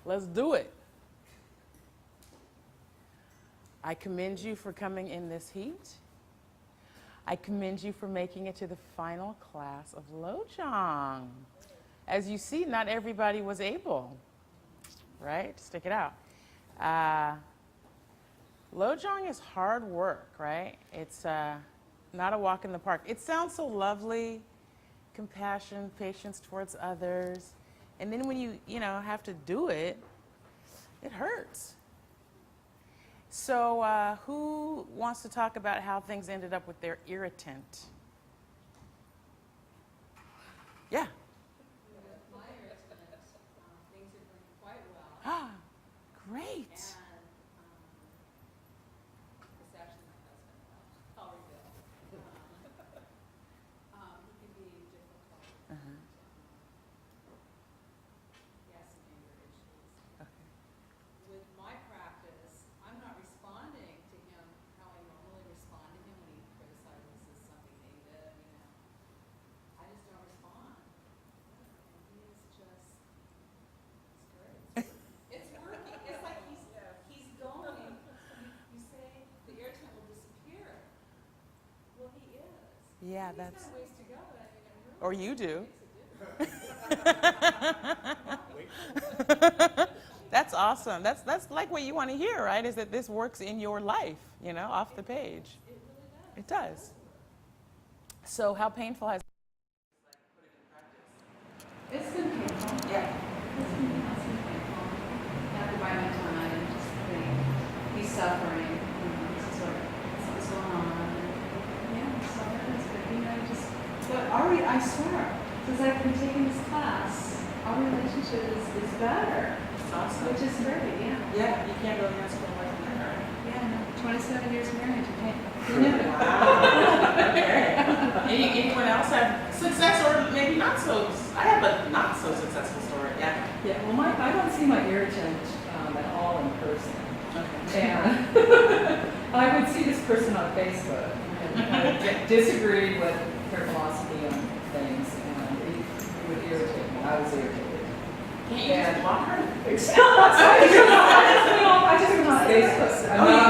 Let's do it. I commend you for coming in this heat. I commend you for making it to the final class of Lojong. As you see, not everybody was able, right? Stick it out. Lojong is hard work, right? It's not a walk in the park. It sounds so lovely, compassion, patience towards others. And then when you have to do it, it hurts. So who wants to talk about how things ended up with their irritant? Yeah. With my irritant, things are going quite well. Ah, great. And it's actually my husband. I'll reveal. He can be difficult. He has some anger issues. Okay. With my practice, I'm not responding to him how I normally respond to him when he criticizes something negative, I just don't respond. And he is just, it's great. It's working. It's like he's going. You say the irritant will disappear. Well, he is. Yeah, He's that's. got a ways to go, but it really Or you do. makes a difference. That's awesome. That's like what you want to hear, right? Is that this works in your life, off the page. It really does. It does. So how painful has It's been painful. Yeah. It's been painful. I have to buy my time and just think, he's suffering. This is what's going on. Yeah, he's suffering. It's good. But I swear, since I've been taking this class, our relationship is better. It's awesome. Which is great, yeah. Yeah, you can't really ask for more than that, right? Yeah, no, 27 years marriage, okay. Wow. Okay. Anyone else have success or maybe not so? I have a not so successful story. Yeah. Yeah, well, I don't see my irritant at all in person. Okay. And I would see this person on Facebook and kind of disagree with their philosophy on things, and it would irritate me. I was irritated. Can't you just block her? I just went on Facebook.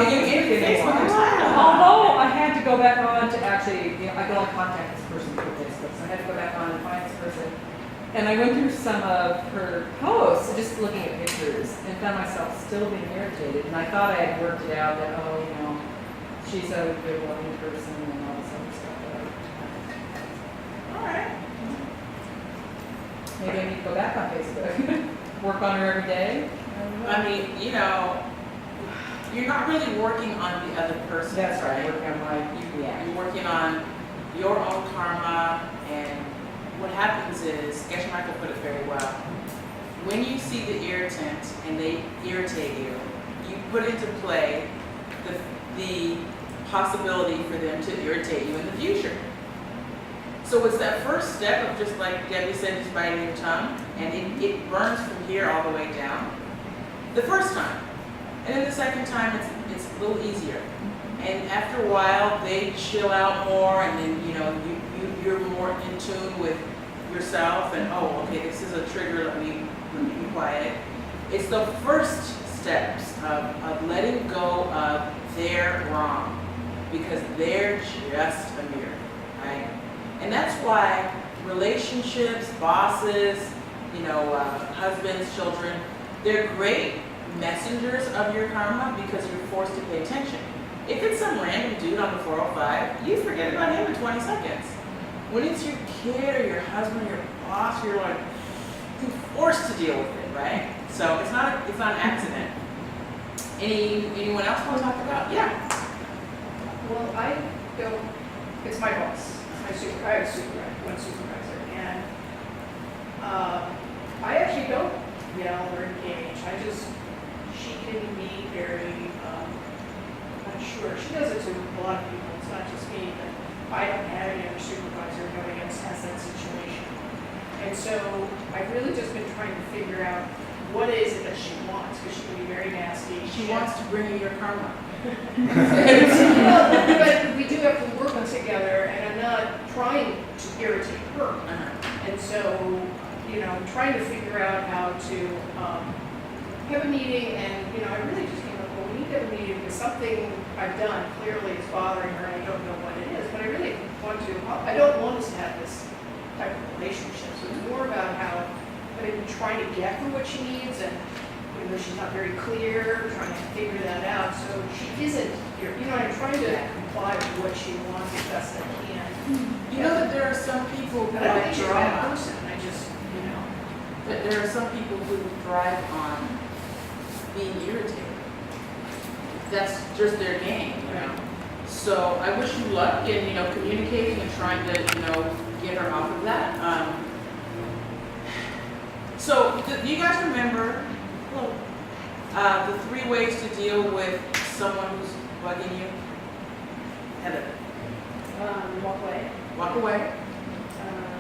You Facebook yourself. Although I had to go back on to actually, I could only contact this person through Facebook, so I had to go back on and find this person. And I went through some of her posts, just looking at pictures, and found myself still being irritated. And I thought I had worked it out that, she's a good loving person and all this other stuff. All right. Maybe I need to go back on Facebook, work on her every day. I mean, you're not really working on the other person. That's right, right? working on my, You're working on your own karma, and what happens is, Geshe Michael put it very well. When you see the irritant and they irritate you, you put into play the possibility for them to irritate you in the future. So it's that first step of, just like Debbie said, just biting your tongue, and it burns from here all the way down. The first time. And then the second time, it's a little easier. And after a while, they chill out more, and then, you're more in tune with yourself, and, oh, okay, this is a trigger, let me be quiet. It's the first steps of letting go of their wrong, because they're just a mirror, right? And that's why relationships, bosses, husbands, children, they're great messengers of your karma because you're forced to pay attention. If it's some random dude on the 405, you forget about him in 20 seconds. When it's your kid or your husband or your boss, you're forced to deal with it, right? So it's not an accident. Anyone else want to talk about? Yeah. Well, I don't, it's my boss. I have one supervisor, and I actually don't yell or engage. She can be very unsure. She does it to a lot of people. It's not just me, but I don't have any other supervisor who has that situation. And so I've really just been trying to figure out what is it that she wants, because she can be very nasty. She wants to bring you your karma. But we do have to work together, and I'm not trying to irritate her. And so, trying to figure out how to have a meeting, and, you know, I really just came up, well, we need to have a meeting because something I've done clearly is bothering her, and I don't know what it is, but I really want to, I don't want us to have this type of relationship, so it's more about how I'm trying to get her what she needs, and even though she's not very clear, trying to figure that out, so she isn't here, you know, I'm trying to comply with what she wants as best I can. You know that there are some people who And I don't like think she's a bad drama. person, I just, you know. That there are some people who thrive on being irritated. That's just their game, you know. So I wish you luck in, you know, communicating and trying to, you know, get her off of that. So do you guys remember the 3 ways to deal with someone who's bugging you? Heather, Walk away. walk away. Don't know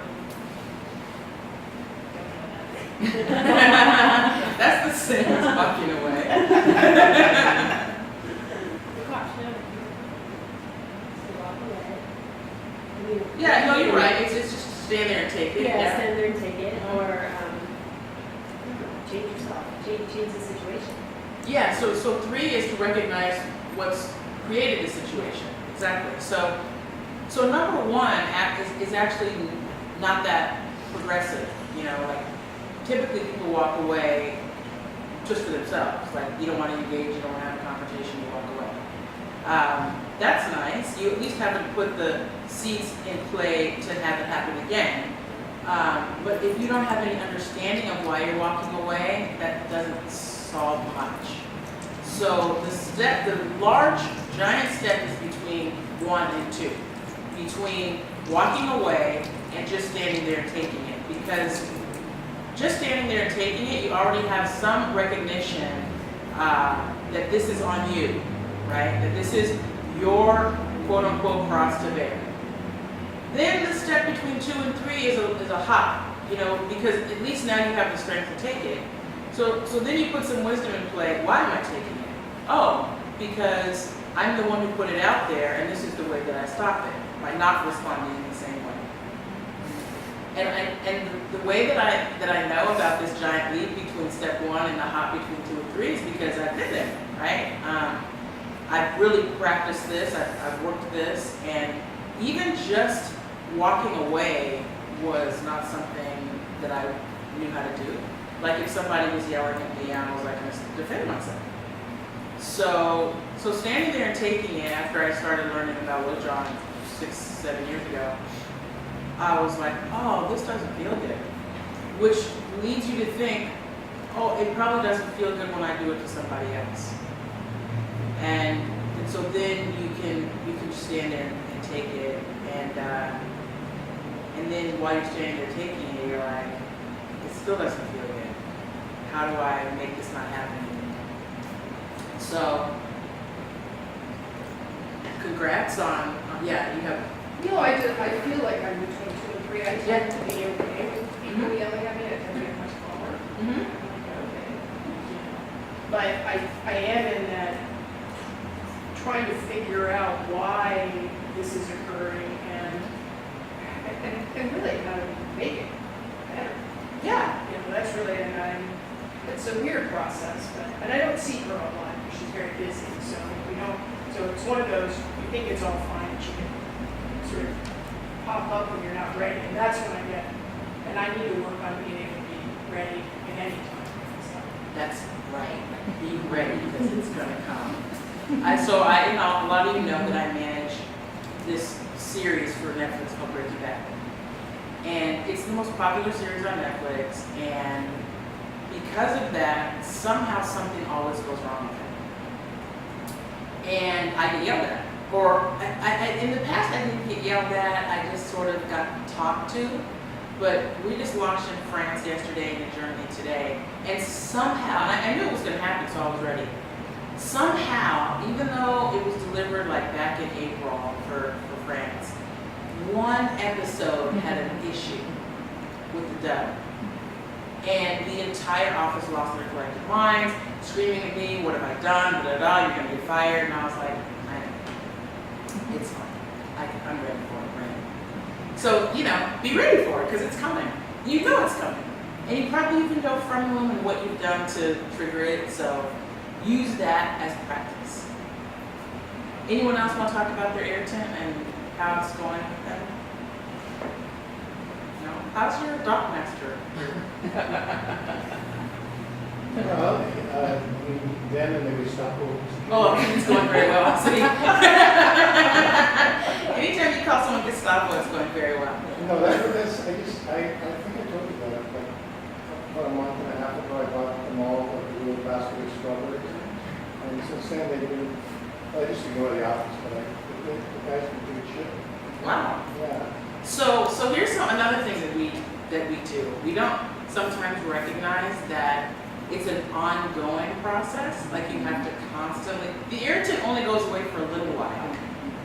That's the same as walking away. that. Gosh, no. So walk away. I mean, Yeah, no, you're right. It's just stand there and take it. Yeah, stand there and take it, or change yourself, change the situation. Yeah, so 3 is to recognize what's created the situation. Exactly. So number 1 is actually not that progressive. You know, like typically people walk away just for themselves. Like you don't want to engage, you don't want to have a conversation, you walk away. That's nice. You at least haven't put the seeds in play to have it happen again. But if you don't have any understanding of why you're walking away, that doesn't solve much. So the large, giant step is between 1 and 2. Between walking away and just standing there and taking it. Because just standing there and taking it, you already have some recognition that this is on you, right? That this is your quote-unquote cross to bear. Then the step between 2 and 3 is a hop, you know, because at least now you have the strength to take it. So then you put some wisdom in play. Why am I taking it? Oh, because I'm the one who put it out there, and this is the way that I stop it, by not responding in the same way. And the way that I know about this giant leap between step 1 and the hop between 2 and 3 is because I've been there, right? I've really practiced this, I've worked this, and even just walking away was not something that I knew how to do. Like if somebody was yelling at me, I was like, going to defend myself. So standing there and taking it after I started learning about Lo-Jong 6-7 years ago, I was like, oh, this doesn't feel good. Which leads you to think, oh, it probably doesn't feel good when I do it to somebody else. And so then you can stand there and take it, and then while you're standing there taking it, you're like, it still doesn't feel good. How do I make this not happen anymore? So, congrats on yeah, you have. No, I feel like I'm between 2 and 3. I tend to be okay with people yelling at me. I tend to get much calmer. Mm-hmm. Okay. But I am in that trying to figure out why this is occurring and really how to make it better. Yeah. You know, that's really, it's a weird process, and I don't see her a lot because she's very busy, so it's one of those, you think it's all fine, and she can sort of pop up when you're not ready, and that's when and I need to work on being able to be ready at any time. So. That's right. Be ready because it's gonna come. You know, a lot of you know that I manage this series for Netflix called Breaking Bad. And it's the most popular series on Netflix, and because of that, somehow something always goes wrong with it. And I get yelled at. Or in the past I didn't get yelled at, I just sort of got talked to. But we just launched in France yesterday and in Germany today, and somehow, and I knew it was gonna happen, so I was ready. Somehow, even though it was delivered like back in April for France, one episode had an issue with the dub. And the entire office lost their collective minds, screaming at me, what have I done, da da da, you're gonna get fired. And I was like, I know. It's fine. I'm ready for it, right? So, you know, be ready for it, because it's coming. You know it's coming. And you probably even know from whom and what you've done to trigger it, so use that as practice. Anyone else want to talk about their irritant and how it's going with them? No? How's your dog master? Well, then and then we stop. Oh, it's going very well. See? Anytime you call someone Gestapo, it's going very well. No, that's, I think I told you that, like, about a month and a half ago, I bought them all like a little basket of strawberries. And since then, they've been, well, I just ignore the office, but the guys can do shit. Wow. Yeah. So here's another thing that we do. We don't sometimes recognize that it's an ongoing process. Like you have to constantly. The irritant only goes away for a little while,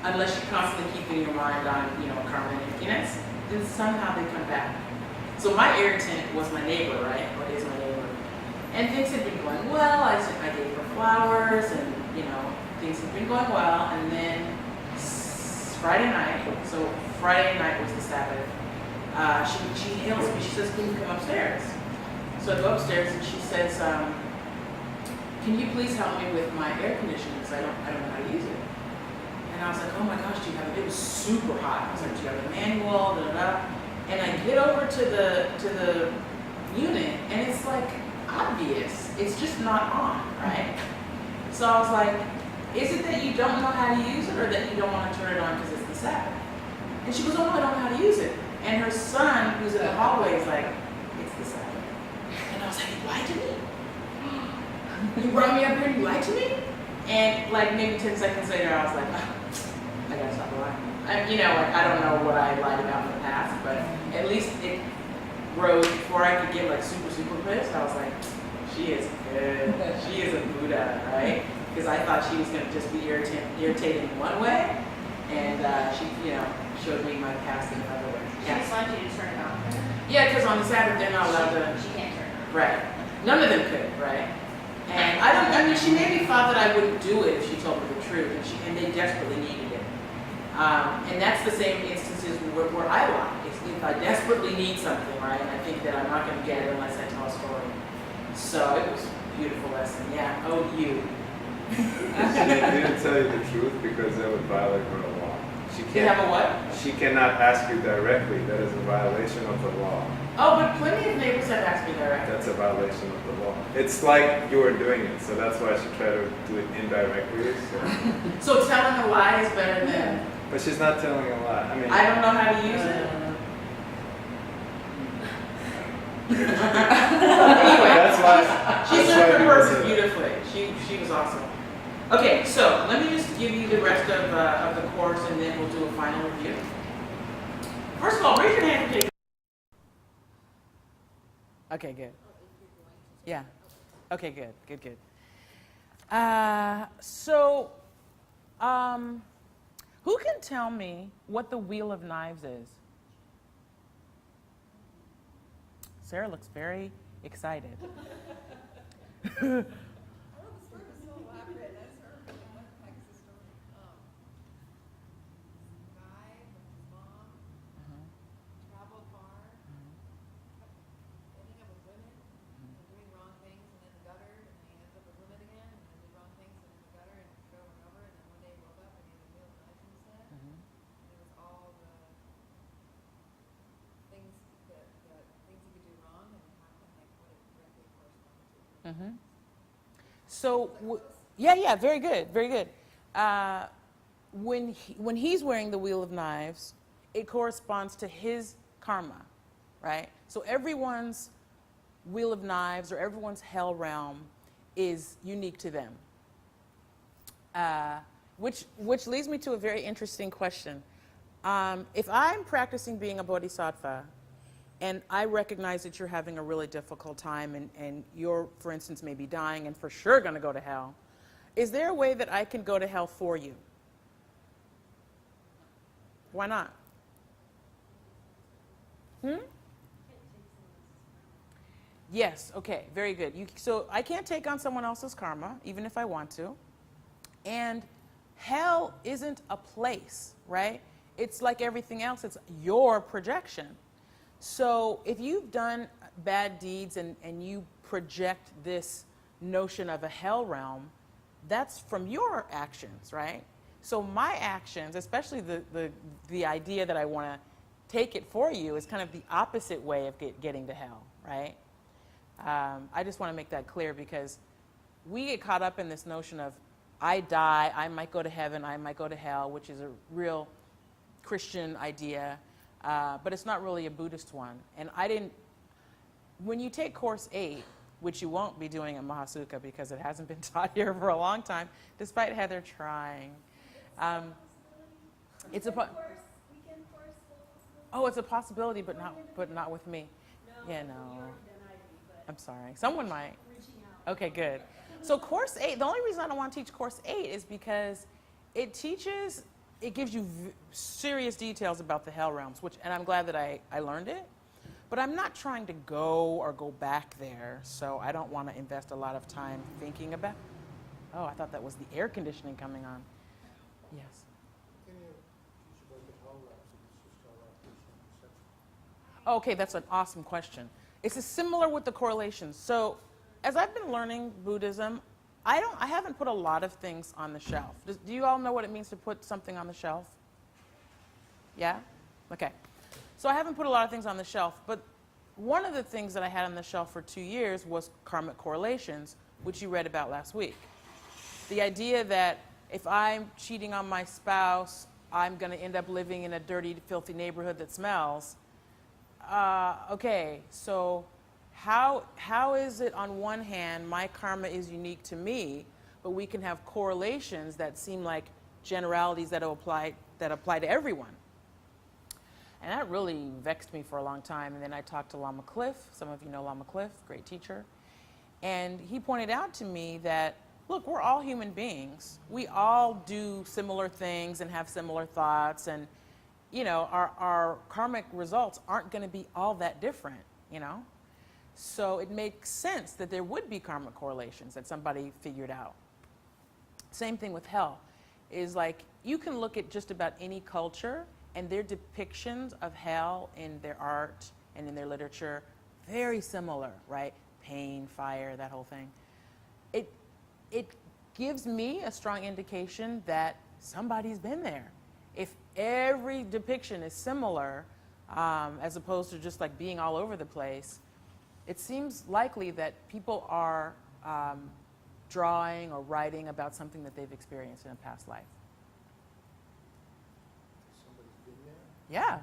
unless you're constantly keeping your mind on karma and emptiness. Then somehow they come back. So my irritant was my neighbor, right? Or is my neighbor, and things had been going well. I gave her flowers, and things had been going well. And then Friday night. So Friday night was the Sabbath. She hails me. She says, "Can you come upstairs?" So I go upstairs and she says, "Can you please help me with my air conditioner because I don't know how to use it." And I was like, "Oh my gosh, do you have it?" It was super hot. I was like, "Do you have a manual?" Da, da, da. And I get over to the unit and it's like obvious. It's just not on, right? So I was like, "Is it that you don't know how to use it or that you don't want to turn it on because it's the Sabbath?" And she goes, "Oh no, I don't know how to use it." And her son, who's in the hallway, is like, "It's the Sabbath." And I was like, "You lied to me? You brought me up here and you lied to me?" And like maybe 10 seconds later, I was like, I gotta stop lying. I don't know what I lied about in the past, but at least it rose before I could get like super, super pissed. I was like, she is good. She is a Buddha, right? Because I thought she was gonna just be irritated in one way, and she, showed me my past in another way. She just wanted you to turn it off. Yeah, because on the Sabbath they're not allowed to. She can't turn it off. Right. None of them could, right? And she maybe thought that I wouldn't do it if she told me the truth, and they desperately needed it. And that's the same instances where I lie. If I desperately need something, right, and I think that I'm not going to get it unless I tell a story. So it was a beautiful lesson. Yeah. Oh, you. She didn't tell you the truth because that would violate her law. She They have a what? She cannot ask you directly. That is a violation of the law. Oh, but plenty of neighbors have asked me directly. That's a violation of the law. It's like you were doing it, so that's why she tried to do it indirectly. So telling a lie is better than. But she's not telling a lie. I mean, I don't know how to use it. Anyway, that's why she that's served why her people purpose say that. beautifully. She was awesome. Okay, so let me just give you the rest of the course, and then we'll do a final review. First of all, raise your hand. Okay, good. Yeah. Okay, good. Who can tell me what the Wheel of Knives is? Sarah looks very excited. Mm-hmm. So, yeah, very good. When he's wearing the Wheel of Knives, it corresponds to his karma, right? So everyone's Wheel of Knives or everyone's hell realm is unique to them. Which leads me to a very interesting question. If I'm practicing being a bodhisattva, and I recognize that you're having a really difficult time and you're, for instance, maybe dying and for sure going to go to hell, is there a way that I can go to hell for you? Why not? Yes, okay, very good. So I can't take on someone else's karma, even if I want to. And hell isn't a place, right? It's like everything else, it's your projection. So if you've done bad deeds and you project this notion of a hell realm, that's from your actions, right? So my actions, especially the idea that I want to take it for you, is kind of the opposite way of getting to hell, right? I just want to make that clear because we get caught up in this notion of I die, I might go to heaven, I might go to hell, which is a real Christian idea, but it's not really a Buddhist one. And when you take Course 8, which you won't be doing at Mahasukha because it hasn't been taught here for a long time, despite Heather trying. It's a it's a possibility, but not with me. Yeah, no. I'm sorry. Someone might. Okay, good. So Course 8, the only reason I don't want to teach Course 8 is because it gives you serious details about the hell realms, and I'm glad that I learned it. But I'm not trying to go back there, so I don't want to invest a lot of time thinking about. Oh, I thought that was the air conditioning coming on. Yes. Okay, that's an awesome question. It's similar with the correlations. So, as I've been learning Buddhism, I haven't put a lot of things on the shelf. Do you all know what it means to put something on the shelf? Yeah? Okay. So I haven't put a lot of things on the shelf, but one of the things that I had on the shelf for 2 years was karmic correlations, which you read about last week. The idea that if I'm cheating on my spouse, I'm going to end up living in a dirty, filthy neighborhood that smells. Okay, so how is it on one hand my karma is unique to me, but we can have correlations that seem like generalities that apply to everyone? And that really vexed me for a long time. And then I talked to Lama Cliff. Some of you know Lama Cliff, great teacher. And he pointed out to me that, look, we're all human beings. We all do similar things and have similar thoughts. And, you know, our karmic results aren't going to be all that different, you know? So it makes sense that there would be karmic correlations that somebody figured out. Same thing with hell. Is like, you can look at just about any culture and their depictions of hell in their art and in their literature, very similar, right? Pain, fire, that whole thing. It gives me a strong indication that somebody's been there. If every depiction is similar, as opposed to just like being all over the place, it seems likely that people are drawing or writing about something that they've experienced in a past life. Yeah.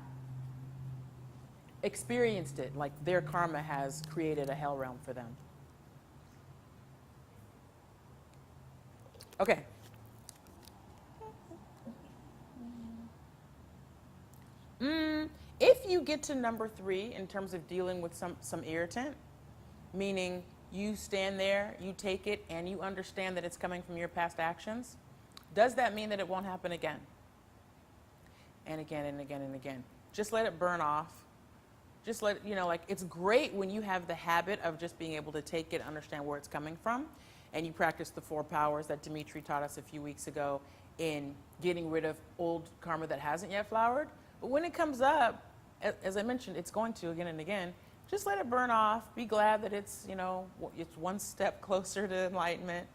Experienced it, like their karma has created a hell realm for them. Okay. If you get to number 3 in terms of dealing with some irritant, meaning you stand there, you take it, and you understand that it's coming from your past actions, does that mean that it won't happen again? And again and again and again. Just let it burn off. Just let it, you know, like, it's great when you have the habit of just being able to take it, understand where it's coming from, and you practice the 4 powers that Dimitri taught us a few weeks ago in getting rid of old karma that hasn't yet flowered. But when it comes up, as I mentioned, it's going to again and again, just let it burn off. Be glad that it's, you know, it's one step closer to enlightenment.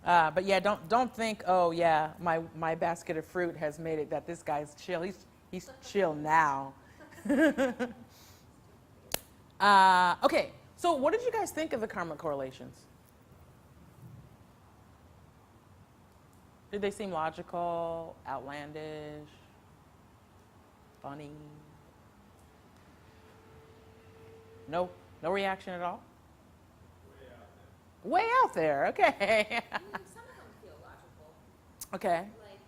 But yeah, don't think, oh yeah, my basket of fruit has made it that this guy's chill. He's chill now. Okay, so what did you guys think of the karmic correlations? Did they seem logical, outlandish, funny? No reaction at all? Way out there, okay. Some of them feel logical. Okay. Like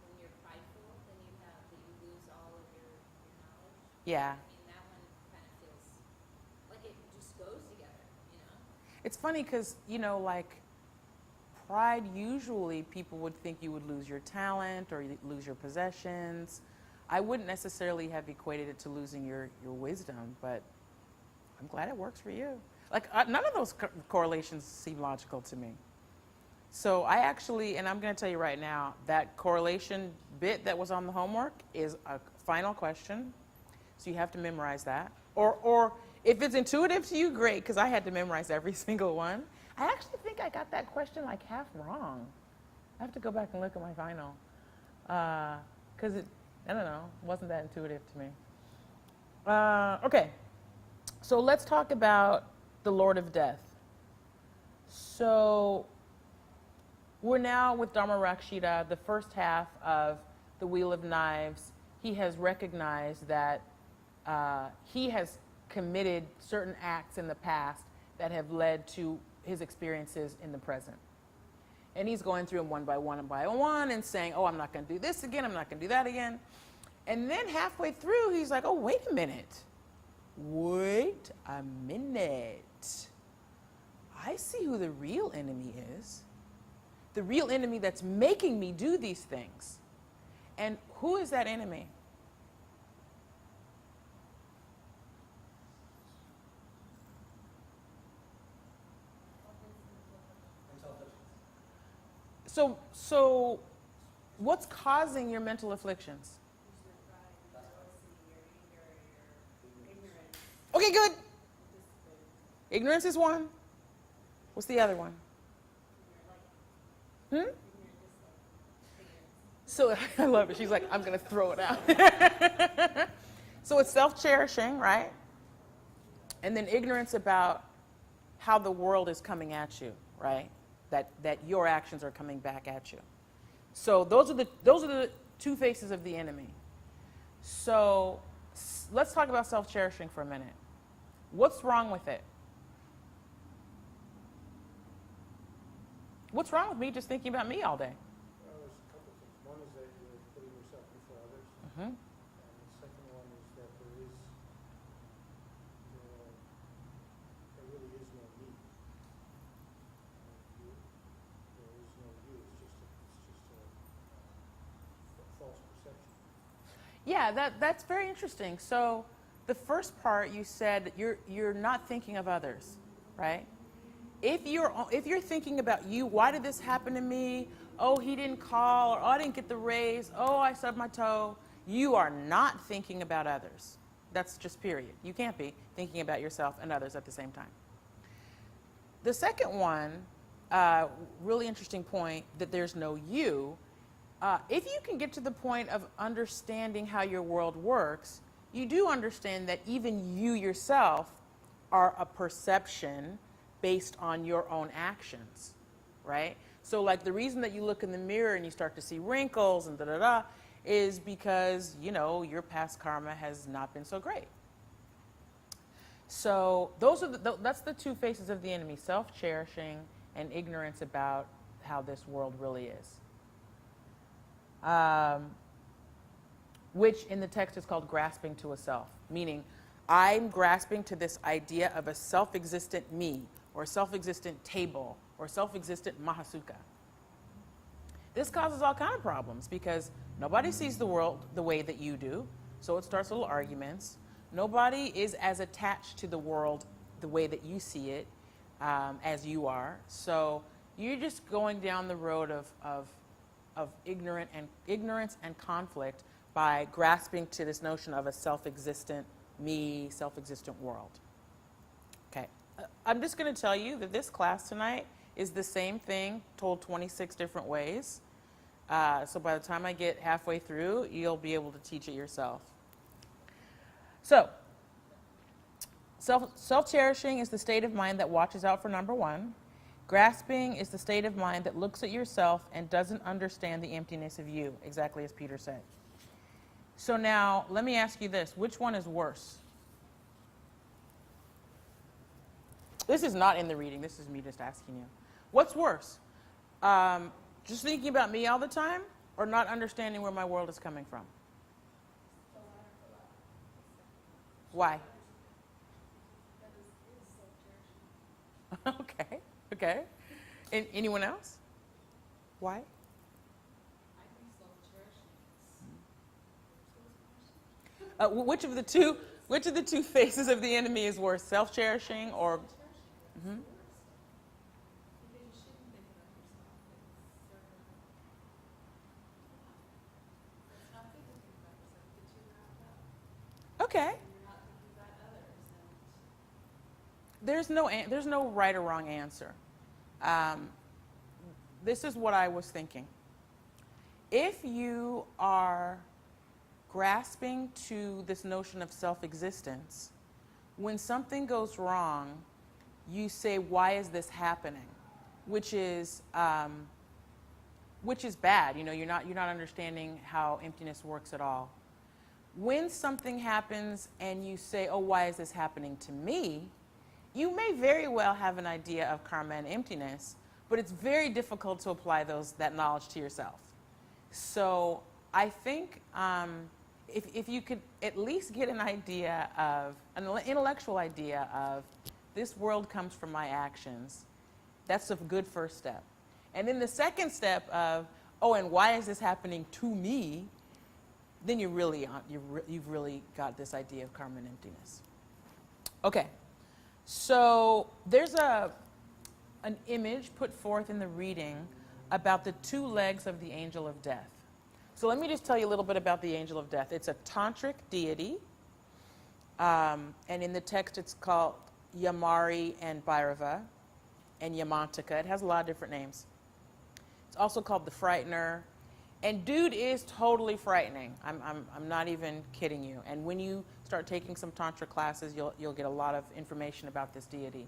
when you're prideful, then you lose all of your knowledge. Yeah. I mean, that one kind of feels like it just goes together, you know? It's funny because, you know, like, pride, usually people would think you would lose your talent or you lose your possessions. I wouldn't necessarily have equated it to losing your wisdom, but I'm glad it works for you. Like, none of those correlations seem logical to me. So I actually, and I'm going to tell you right now, that correlation bit that was on the homework is a final question. So you have to memorize that. Or If it's intuitive to you, great, because I had to memorize every single one. I actually think I got that question like half wrong. I have to go back and look at my final. Because I don't know, wasn't that intuitive to me. Okay, so let's talk about the Lord of Death. So we're now with Dharma Rakshita, the first half of the Wheel of Knives. He has recognized that he has committed certain acts in the past that have led to his experiences in the present. And he's going through them one by one and by one and saying, oh, I'm not going to do this again, I'm not going to do that again. And then halfway through, he's like, oh, wait a minute. Wait a minute. I see who the real enemy is. The real enemy that's making me do these things. And who is that enemy? So what's causing your mental afflictions? Okay, good. Ignorance is one. What's the other one? So I love it. She's like, I'm going to throw it out. So it's self-cherishing, right? And then ignorance about how the world is coming at you, right? That your actions are coming back at you. So those are the two faces of the enemy. So let's talk about self-cherishing for a minute. What's wrong with it? What's wrong with me just thinking about me all day? Well, there's a couple of things. One is that you're putting yourself before others. Mm-hmm. And the second one is that there really is no me. There is no you. It's just a false perception. Yeah, that's very interesting. So the first part you said you're not thinking of others, right? If you're thinking about you, why did this happen to me? Oh, he didn't call, or oh, I didn't get the raise. Oh, I stubbed my toe. You are not thinking about others. That's just period. You can't be thinking about yourself and others at the same time. The second one, really interesting point, that there's no you. If you can get to the point of understanding how your world works, you do understand that even you yourself are a perception based on your own actions, right? So like the reason that you look in the mirror and you start to see wrinkles and da-da-da is because, you know, your past karma has not been so great. So that's the two faces of the enemy, self-cherishing and ignorance about how this world really is. Which in the text is called grasping to a self, meaning I'm grasping to this idea of a self-existent me, or a self-existent table, or self-existent Mahasukha. This causes all kinds of problems because nobody sees the world the way that you do, so it starts little arguments. Nobody is as attached to the world the way that you see it as you are. So you're just going down the road of ignorance and conflict by grasping to this notion of a self-existent me, self-existent world. Okay, I'm just going to tell you that this class tonight is the same thing told 26 different ways. So by the time I get halfway through, you'll be able to teach it yourself. So, self-cherishing is the state of mind that watches out for number one. Grasping is the state of mind that looks at yourself and doesn't understand the emptiness of you, exactly as Peter said. So now, let me ask you this. Which one is worse? This is not in the reading. This is me just asking you. What's worse? Just thinking about me all the time, or not understanding where my world is coming from? Why? Okay, okay. Anyone else? Why? Which of the two faces of the enemy is worse, self-cherishing or? Mm-hmm. Okay. there's no right or wrong answer. This is what I was thinking. If you are grasping to this notion of self-existence, when something goes wrong, you say, why is this happening? Which is bad. You know, you're not understanding how emptiness works at all. When something happens and you say, oh, why is this happening to me? You may very well have an idea of karma and emptiness, but it's very difficult to apply that knowledge to yourself. So I think if you could at least get an idea of, an intellectual idea of, this world comes from my actions, that's a good first step. And then the second step of, oh, and why is this happening to me? Then you've really got this idea of karma and emptiness. Okay, so there's an image put forth in the reading about the two legs of the angel of death. So let me just tell you a little bit about the angel of death. It's a tantric deity, and in the text it's called Yamari and Bhairava and Yamantaka. It has a lot of different names. It's also called the Frightener. And dude is totally frightening. I'm not even kidding you. And when you start taking some tantra classes, you'll get a lot of information about this deity.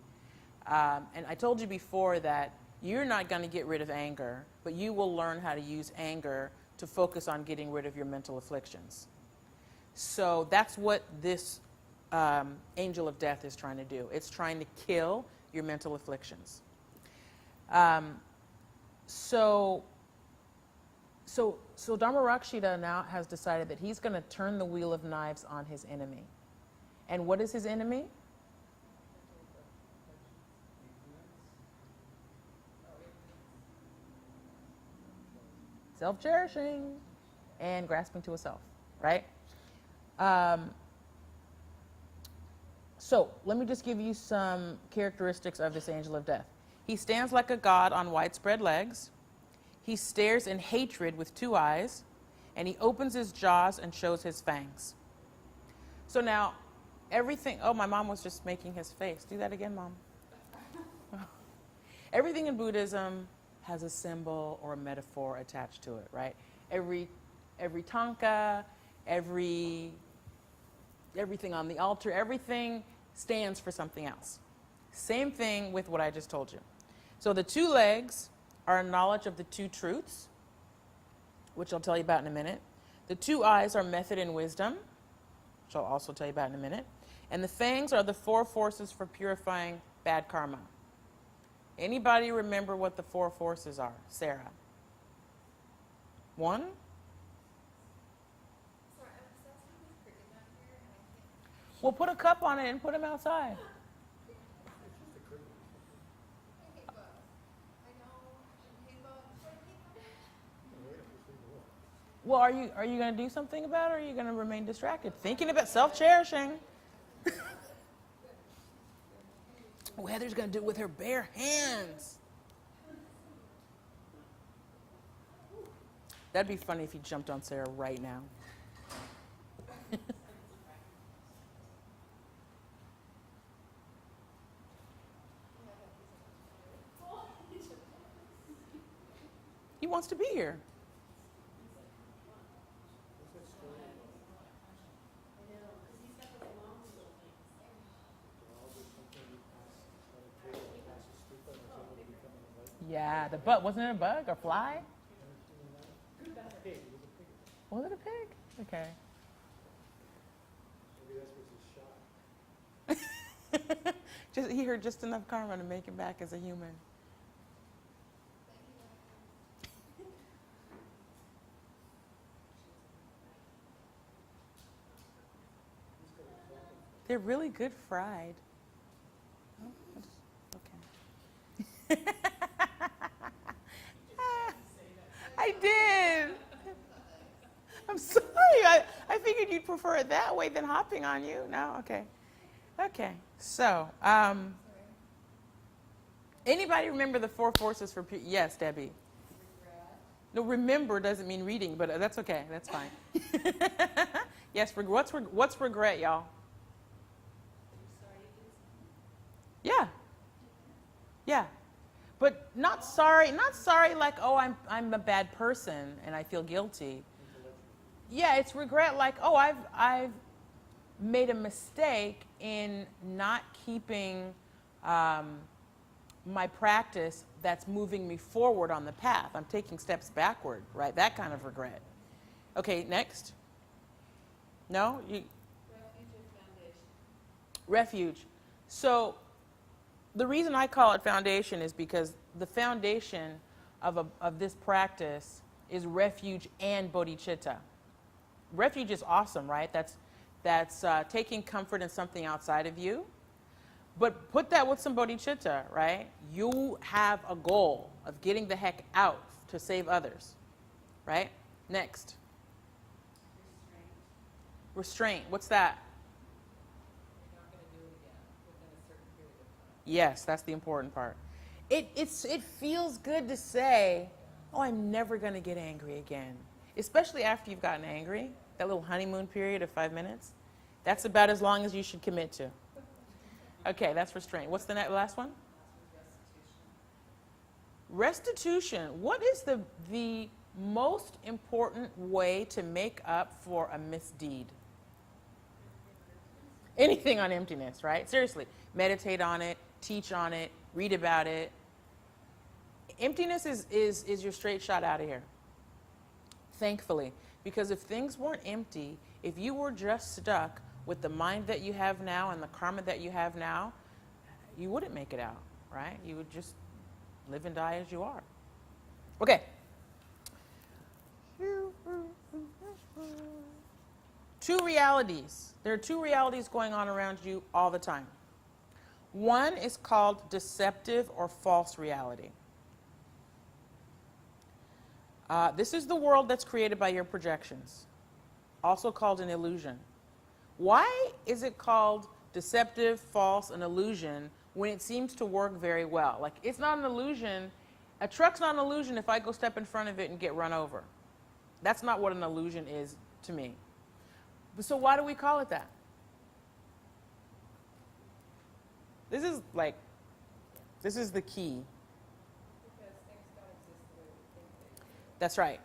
And I told you before that you're not going to get rid of anger, but you will learn how to use anger to focus on getting rid of your mental afflictions. So that's what this angel of death is trying to do. It's trying to kill your mental afflictions. So Dharma Rakshita now has decided that he's going to turn the wheel of knives on his enemy. And what is his enemy? Self-cherishing and grasping to a self, right? So let me just give you some characteristics of this angel of death. He stands like a god on widespread legs. He stares in hatred with two eyes, and he opens his jaws and shows his fangs. So now, everything, oh, my mom was just making his face. Do that again, Mom. Everything in Buddhism has a symbol or a metaphor attached to it, right? Every tanka, everything on the altar, everything stands for something else. Same thing with what I just told you. So the two legs are a knowledge of the two truths, which I'll tell you about in a minute. The two eyes are method and wisdom, which I'll also tell you about in a minute. And the fangs are the four forces for purifying bad karma. Anybody remember what the four forces are? Sarah? One? Well, put a cup on it and put him outside. Well, are you going to do something about it, or are you going to remain distracted? Thinking about self-cherishing. Oh, Heather's going to do it with her bare hands. That'd be funny if he jumped on Sarah right now. He wants to be here. Yeah, the bug. Wasn't it a bug or fly? Was it a pig? Okay. He heard just enough karma to make him back as a human. They're really good fried. Okay. I did. I'm sorry. I figured you'd prefer it that way than hopping on you. No? Okay. Okay. So, anybody remember the four forces for yes, Debbie. No, remember doesn't mean reading, but that's okay. That's fine. Yes, what's regret, y'all? Yeah. Yeah. But not sorry like, oh, I'm a bad person and I feel guilty. Yeah, it's regret like, oh, I've made a mistake in not keeping my practice that's moving me forward on the path. I'm taking steps backward, right? That kind of regret. Okay, next. No? Refuge or foundation? Refuge. So the reason I call it foundation is because the foundation of this practice is refuge and bodhicitta. Refuge is awesome, right? That's taking comfort in something outside of you. But put that with some bodhicitta, right? You have a goal of getting the heck out to save others, right? Next. Restraint. What's that? You're not going to do it again within a certain period of time. Yes, that's the important part. It feels good to say, oh, I'm never going to get angry again. Especially after you've gotten angry. That little honeymoon period of 5 minutes. That's about as long as you should commit to. Okay, that's restraint. What's the last one? Restitution. What is the most important way to make up for a misdeed? Anything on emptiness, right? Seriously. Meditate on it, teach on it, read about it. Emptiness is your straight shot out of here. Thankfully. Because if things weren't empty, if you were just stuck with the mind that you have now and the karma that you have now, you wouldn't make it out, right? You would just live and die as you are. Okay. Two realities. There are two realities going on around you all the time. One is called deceptive or false reality. This is the world that's created by your projections, also called an illusion. Why is it called deceptive, false, an illusion when it seems to work very well? Like, it's not an illusion. A truck's not an illusion if I go step in front of it and get run over. That's not what an illusion is to me. So why do we call it that? This is the key. Because things don't exist the way we think they do. That's right.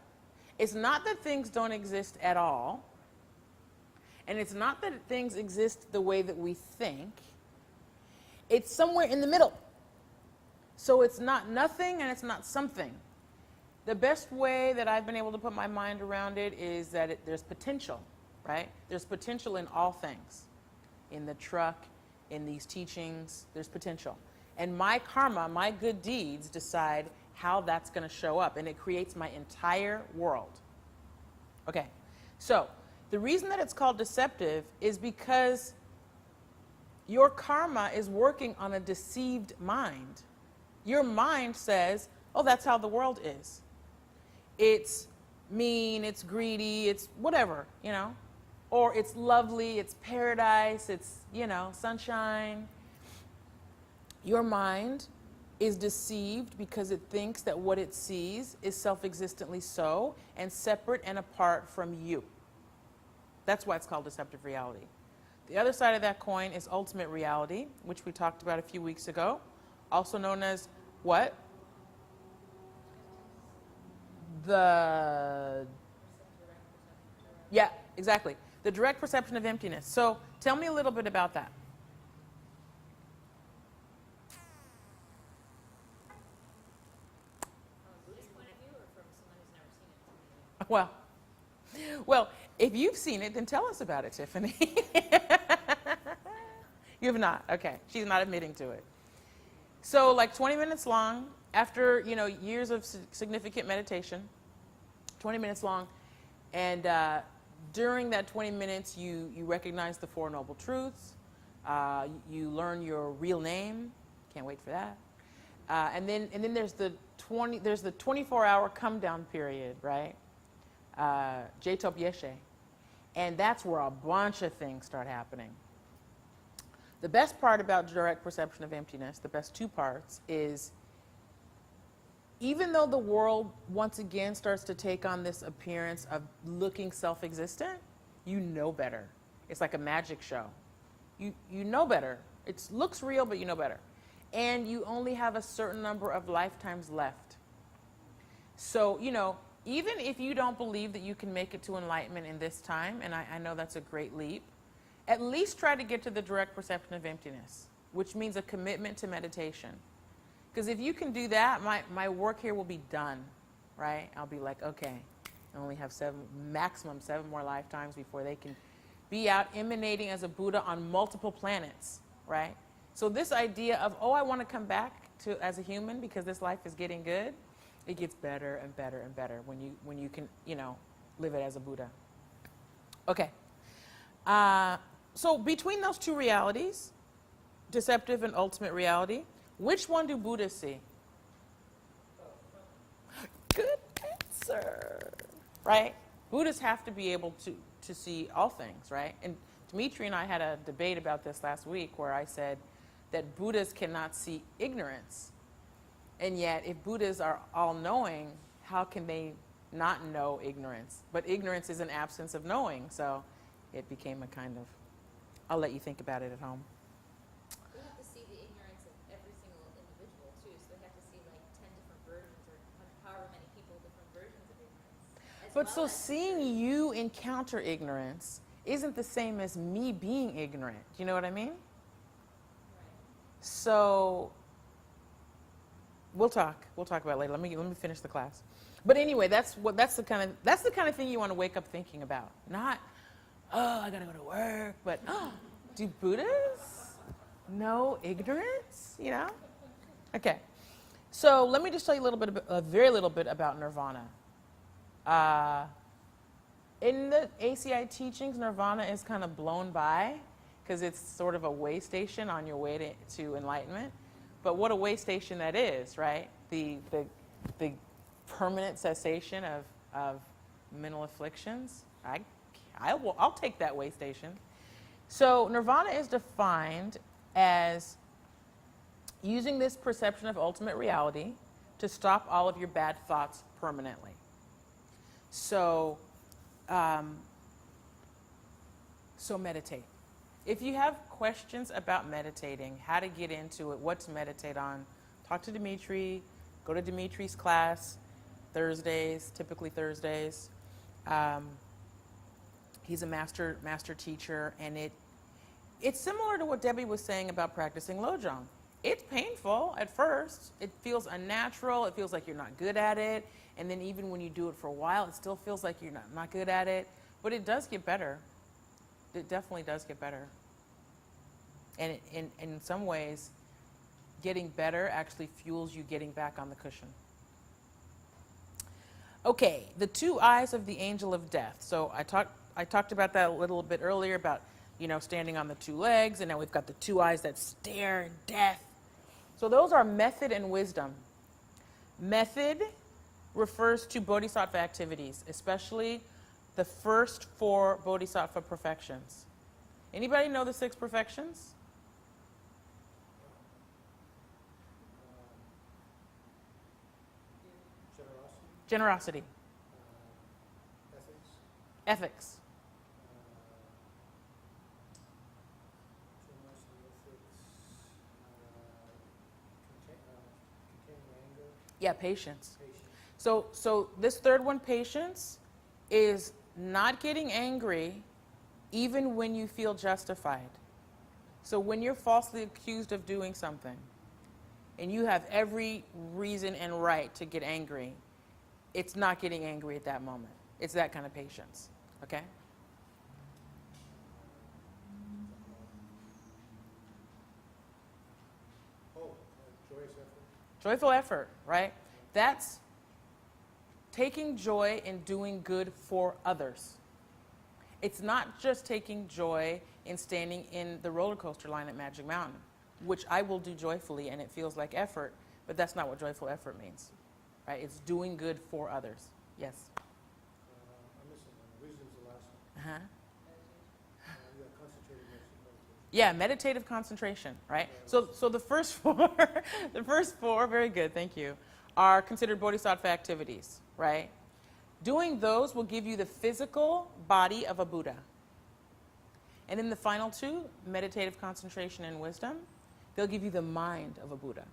It's not that things don't exist at all. And it's not that things exist the way that we think. It's somewhere in the middle. So it's not nothing and it's not something. The best way that I've been able to put my mind around it is that there's potential, right? There's potential in all things. In the truck, in these teachings, there's potential. And my karma, my good deeds decide how that's going to show up. And it creates my entire world. Okay, so the reason that it's called deceptive is because your karma is working on a deceived mind. Your mind says, oh, that's how the world is. It's mean, it's greedy, it's whatever, Or it's lovely, it's paradise, it's, sunshine. Your mind is deceived because it thinks that what it sees is self-existently so and separate and apart from you. That's why it's called deceptive reality. The other side of that coin is ultimate reality, which we talked about a few weeks ago, also known as what? Yeah, exactly. The direct perception of emptiness. So tell me a little bit about that. From a Buddhist point of view or from someone who's never seen it? Well, if you've seen it, then tell us about it, Tiffany. You have not. Okay. She's not admitting to it. So like 20 minutes long, after, years of significant meditation, 20 minutes long, and during that 20 minutes, you recognize the Four Noble Truths, you learn your real name, can't wait for that, and then there's the 24-hour come down period, right? J-Top Yeshe, and that's where a bunch of things start happening. The best part about direct perception of emptiness, the best two parts, is even though the world once again starts to take on this appearance of looking self-existent, you know better. It's like a magic show. You know better. It looks real, but you know better. and you only have a certain number of lifetimes left. So, you know, even if you don't believe that you can make it to enlightenment in this time, and I know that's a great leap, at least try to get to the direct perception of emptiness, which means a commitment to meditation. Because if you can do that, my work here will be done, right? I'll be like, okay, I only have maximum 7 more lifetimes before they can be out emanating as a Buddha on multiple planets, right? So this idea of, oh, I want to come back to as a human because this life is getting good, it gets better and better and better when you can, you know, live it as a Buddha. Okay. So between those two realities, deceptive and ultimate reality, which one do Buddhists see? Good answer. Right? Buddhists have to be able to see all things, right? And Dimitri and I had a debate about this last week where I said that Buddhists cannot see ignorance. And yet, if Buddhas are all-knowing, how can they not know ignorance? But ignorance is an absence of knowing, so it became a kind of, I'll let you think about it at home. They have to see the ignorance of every single individual, too, so they have to see like 10 different versions or however many people, different versions of ignorance. But so seeing you encounter ignorance isn't the same as me being ignorant. Do you know what I mean? Right. So we'll talk about it later. Let me finish the class. But anyway, that's the kind of thing you want to wake up thinking about. Not, oh, I gotta go to work, but do Buddhists know ignorance? You know? Okay. So let me just tell you a very little bit about nirvana. In the ACI teachings, nirvana is kind of blown by because it's sort of a way station on your way to enlightenment. But what a way station that is, right? The permanent cessation of mental afflictions. I'll take that way station. So nirvana is defined as using this perception of ultimate reality to stop all of your bad thoughts permanently. So meditate. If you have questions about meditating, how to get into it, what to meditate on, talk to Dimitri, go to Dimitri's class typically Thursdays. He's a master teacher, and it's similar to what Debbie was saying about practicing Lojong. It's painful at first. It feels unnatural. It feels like you're not good at it. And then even when you do it for a while, it still feels like you're not good at it. But it does get better. It definitely does get better. And in some ways, getting better actually fuels you getting back on the cushion. Okay, the 2 eyes of the angel of death. So I talked about that a little bit earlier about, you know, standing on the 2 legs, and now we've got the 2 eyes that stare death. So those are method and wisdom. Method refers to bodhisattva activities, especially the first 4 bodhisattva perfections. Anybody know the 6 perfections? Generosity. Ethics. Yeah, patience. So this third one, patience, is not getting angry even when you feel justified. So when you're falsely accused of doing something and you have every reason and right to get angry, it's not getting angry at that moment. It's that kind of patience, okay? Joyous effort. Joyful effort, right? That's taking joy in doing good for others. It's not just taking joy in standing in the roller coaster line at Magic Mountain, which I will do joyfully and it feels like effort, but that's not what joyful effort means, right? It's doing good for others. Yes? I'm missing one. Wisdom's the last one. Uh-huh. Concentrated meditation. Yeah, meditative concentration, right? So the first 4, the first 4, very good, thank you, are considered bodhisattva activities, right? Doing those will give you the physical body of a Buddha. And in the final 2, meditative concentration and wisdom, they'll give you the mind of a Buddha.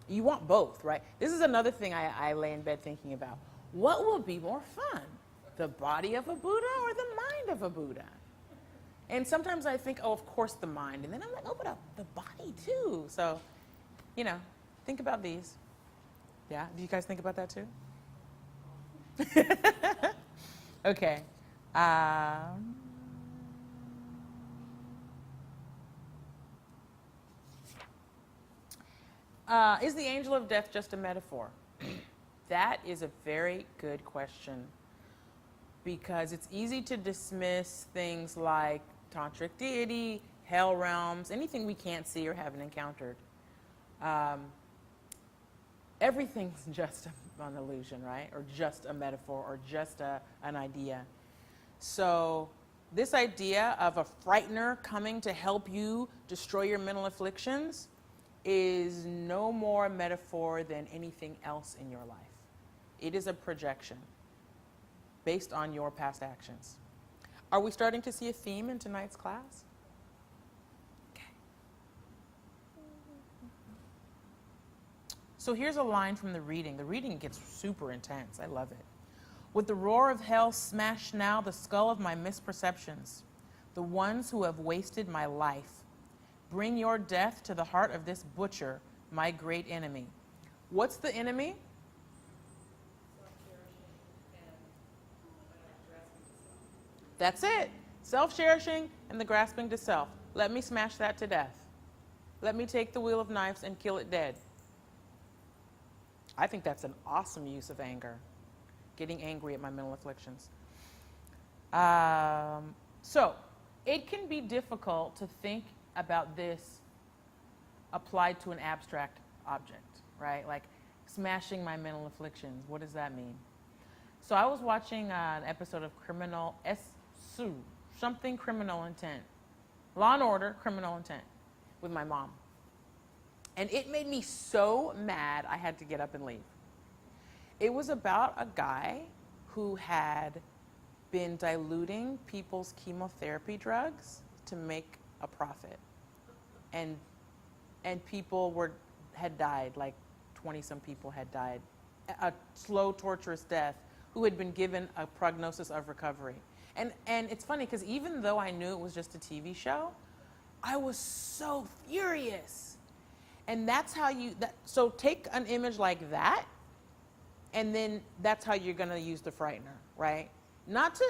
You want both, right? This is another thing I lay in bed thinking about. What will be more fun? The body of a Buddha or the mind of a Buddha? And sometimes I think, oh, of course the mind. And then I'm like, oh, but the body too. So, think about these. Yeah, do you guys think about that too? Okay. Is the angel of death just a metaphor? That is a very good question, because it's easy to dismiss things like tantric deity, hell realms, anything we can't see or haven't encountered. Everything's just an illusion, right? Or just a metaphor, or just an idea. So this idea of a frightener coming to help you destroy your mental afflictions is no more a metaphor than anything else in your life. It is a projection based on your past actions. Are we starting to see a theme in tonight's class? Okay. So here's a line from the reading. The reading gets super intense. I love it. With the roar of hell, smash now the skull of my misperceptions, the ones who have wasted my life. Bring your death to the heart of this butcher, my great enemy. What's the enemy? That's it. Self-cherishing and the grasping to self. Let me smash that to death. Let me take the wheel of knives and kill it dead. I think that's an awesome use of anger. Getting angry at my mental afflictions. So, it can be difficult to think about this applied to an abstract object, right? Like smashing my mental afflictions. What does that mean? So I was watching an episode of something Criminal Intent. Law and Order, Criminal Intent, with my mom. And it made me so mad I had to get up and leave. It was about a guy who had been diluting people's chemotherapy drugs to make a profit. And people had died, like 20-some people had died. A slow, torturous death, who had been given a prognosis of recovery. And it's funny, because even though I knew it was just a TV show, I was so furious. And that's how so take an image like that, and then that's how you're going to use the frightener, right? This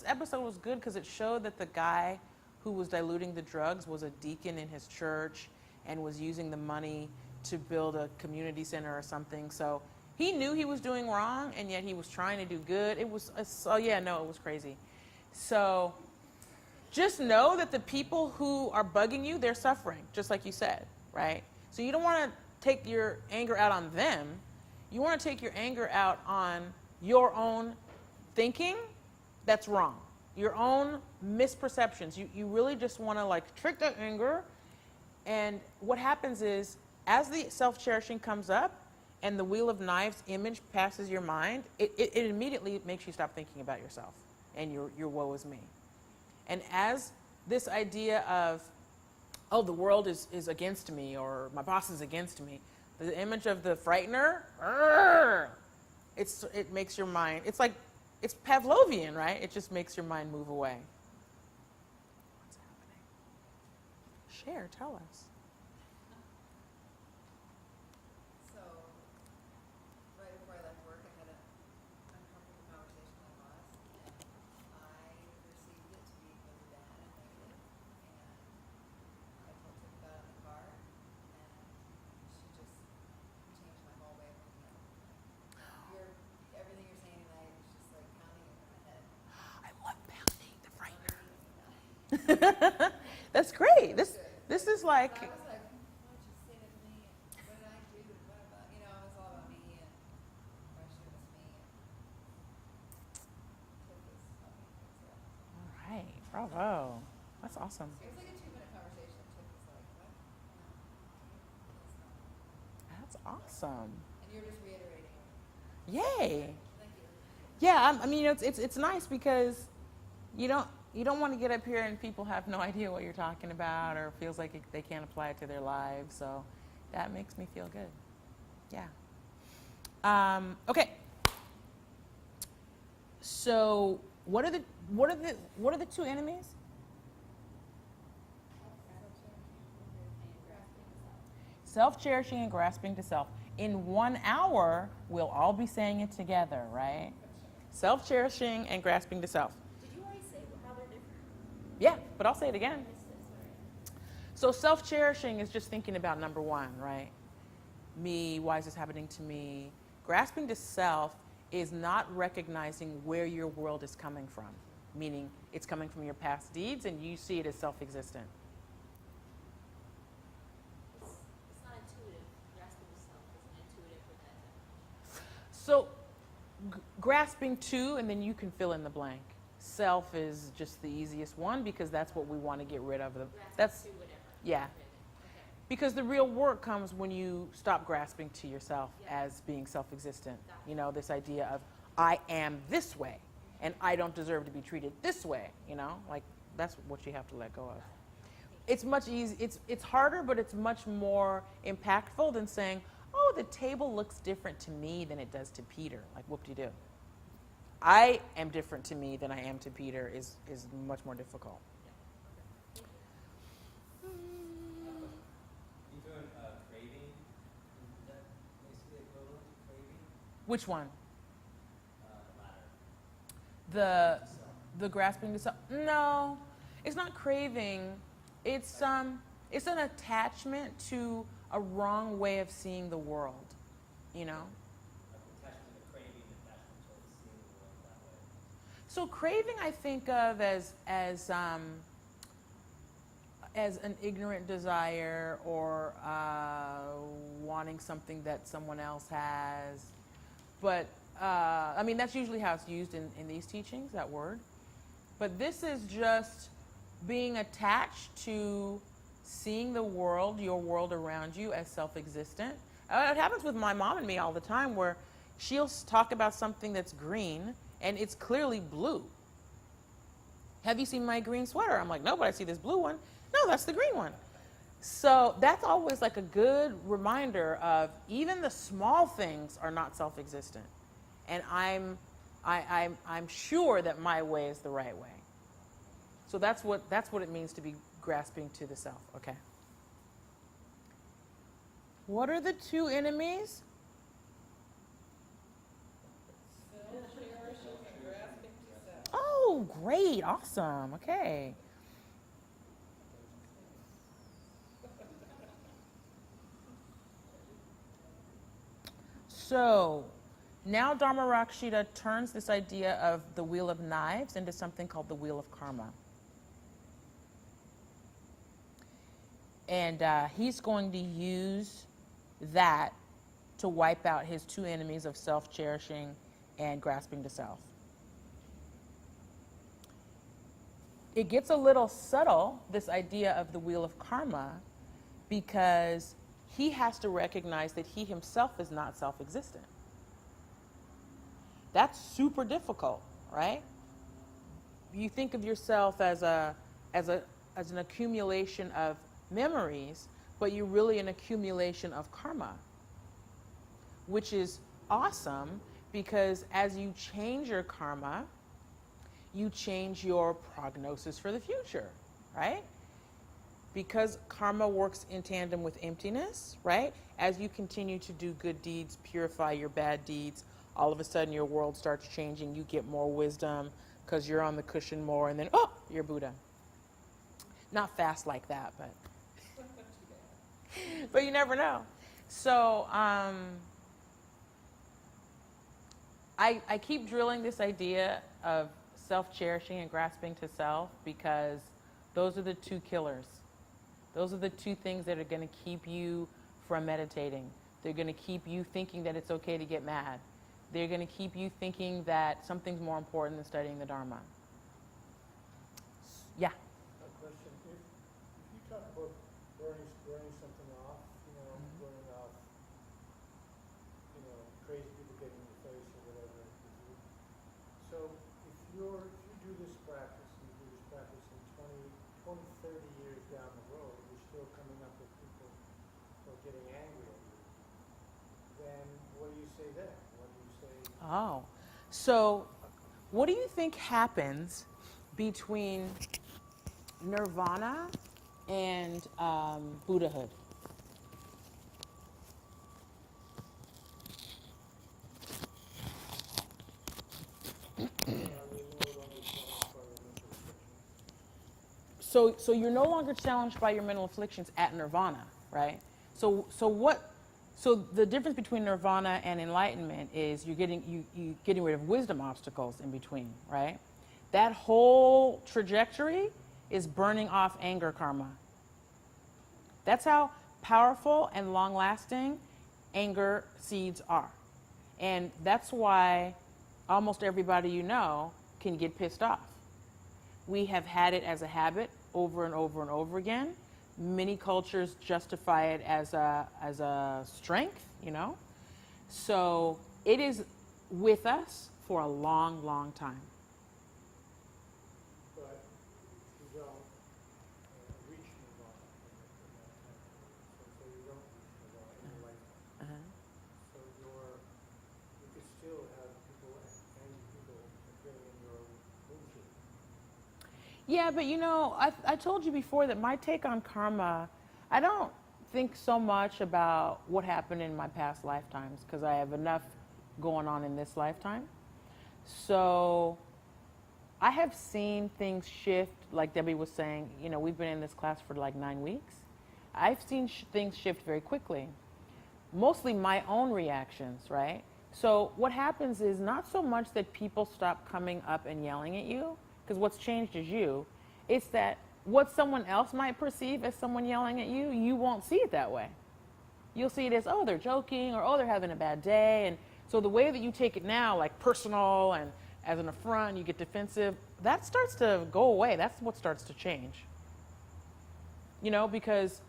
episode was good because it showed that the guy who was diluting the drugs was a deacon in his church and was using the money to build a community center or something. So he knew he was doing wrong, and yet he was trying to do good. It was crazy. So just know that the people who are bugging you, they're suffering, just like you said, right? So you don't want to take your anger out on them. You want to take your anger out on your own thinking that's wrong, your own misperceptions. You really just want to trick that anger. And what happens is, as the self-cherishing comes up and the wheel of knives image passes your mind, it immediately makes you stop thinking about yourself and your woe is me. And as this idea of, oh, the world is against me, or my boss is against me, the image of the frightener, it makes your mind, it's Pavlovian, right? It just makes your mind move away. What's happening? Share, tell us. So, right before I left work, I had an uncomfortable conversation with my boss, and I perceived it to be really bad and negative, and I told her about it in the car, and she just changed my whole way of looking at it. Everything you're saying tonight is just like pounding in my head. I love pounding the frightener. That's great. This is like. I was like, why don't you say that to me? And what did I do? And what about, it was all about me, and why should it was me? And took this helping things up. All right, bravo. That's awesome. It was like a 2-minute conversation. It took us like, what? No. That's not. That's awesome. And you're just reiterating. Yay. Thank you. Yeah, I mean, it's nice because you don't. You don't want to get up here and people have no idea what you're talking about or feels like they can't apply it to their lives. So that makes me feel good. Yeah. Okay. So what are the two enemies? Self-cherishing and grasping to self. In 1 hour, we'll all be saying it together, right? Self-cherishing and grasping to self. Did you already say how they're different? Yeah, but I'll say it again. I missed it, sorry. So self-cherishing is just thinking about number one, right? Me, why is this happening to me? Grasping to self is not recognizing where your world is coming from, meaning it's coming from your past deeds and you see it as self-existent. It's not intuitive. Grasping yourself isn't intuitive with that. So grasping to, and then you can fill in the blank. Self is just the easiest one because that's what we want to get rid of. That's, To whatever. yeah. Okay. Because the real work comes when you stop grasping to yourself Yeah. as being self-existent. You know, this idea of I am this way and I don't deserve to be treated this way, you know? Like that's what you have to let go of. It's much easier, it's harder, but it's much more impactful than saying, oh, the table looks different to me than it does to Peter. Like whoop-de-doo. I am different to me than I am to Peter is much more difficult. You doing craving? Is that basically equivalent to craving? Which one? Latter. The grasping to self. No, it's not craving. It's an attachment to a wrong way of seeing the world. You know. Attachment to craving, attachment towards seeing the world that way. So craving, I think of as an ignorant desire or wanting something that someone else has. But I mean, that's usually how it's used in these teachings, that word. But this is just being attached to seeing the world, your world around you, as self-existent. It happens with my mom and me all the time where she'll talk about something that's green and it's clearly blue. Have you seen my green sweater? I'm like, no, but I see this blue one. No, that's the green one. So that's always like a good reminder of even the small things are not self-existent. And I'm sure that my way is the right way. So that's what it means to be grasping to the self. Okay. What are the two enemies? Oh, great. Awesome. Okay. So now Dharma Rakshita turns this idea of the wheel of knives into something called the wheel of karma. And he's going to use that to wipe out his two enemies of self-cherishing and grasping to self. It gets a little subtle, this idea of the wheel of karma, because he has to recognize that he himself is not self-existent. That's super difficult, right? You think of yourself as an accumulation of memories, but you're really an accumulation of karma, which is awesome because as you change your karma, you change your prognosis for the future, right? Because karma works in tandem with emptiness, right? As you continue to do good deeds, purify your bad deeds, all of a sudden your world starts changing, you get more wisdom because you're on the cushion more, and then, oh, you're Buddha. Not fast like that, but but you never know. So I keep drilling this idea of self-cherishing and grasping to self because those are the two killers. Those are the two things that are going to keep you from meditating. They're going to keep you thinking that it's okay to get mad. They're going to keep you thinking that something's more important than studying the Dharma. Yeah? A question, if you talk about burning something off, burning off, crazy people getting in your face or whatever, so if you do this practice, you do this Oh, so what do you think happens between nirvana and Buddhahood? So you're no longer challenged by your mental afflictions at nirvana, right? So the difference between nirvana and enlightenment is you're getting rid of wisdom obstacles in between, right? That whole trajectory is burning off anger karma. That's how powerful and long lasting anger seeds are. And that's why almost everybody you know can get pissed off. We have had it as a habit over and over and over again. Many cultures justify it as a strength, you know. So it is with us for a long, long time. But you don't reach nirvana so you don't reach nirvana in your lifetime. Uh-huh. So you could still have people and people appearing in your bullshit. Yeah, but you know, I told you before that my take on karma, I don't think so much about what happened in my past lifetimes because I have enough going on in this lifetime. So I have seen things shift, like Debbie was saying, you know, we've been in this class for like 9 weeks. I've seen things shift very quickly, mostly my own reactions, right? So what happens is not so much that people stop coming up and yelling at you, because what's changed is you. It's that what someone else might perceive as someone yelling at you, you won't see it that way. You'll see it as, oh, they're joking, or oh, they're having a bad day. And so the way that you take it now, like personal and as an affront, you get defensive, that starts to go away. That's what starts to change. You know, because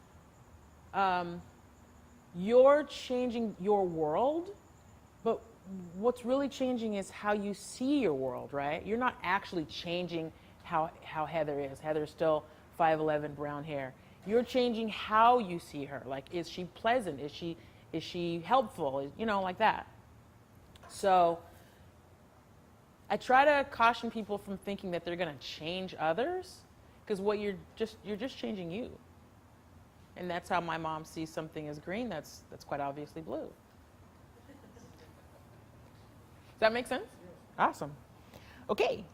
you're changing your world, but what's really changing is how you see your world, right? You're not actually changing how Heather is. Heather's still 5'11", brown hair. You're changing how you see her. Like, is she pleasant? Is she helpful? You know, like that. So I try to caution people from thinking that they're going to change others, because what you're just changing you. And that's how my mom sees something as green that's quite obviously blue. Does that make sense? Awesome. Okay.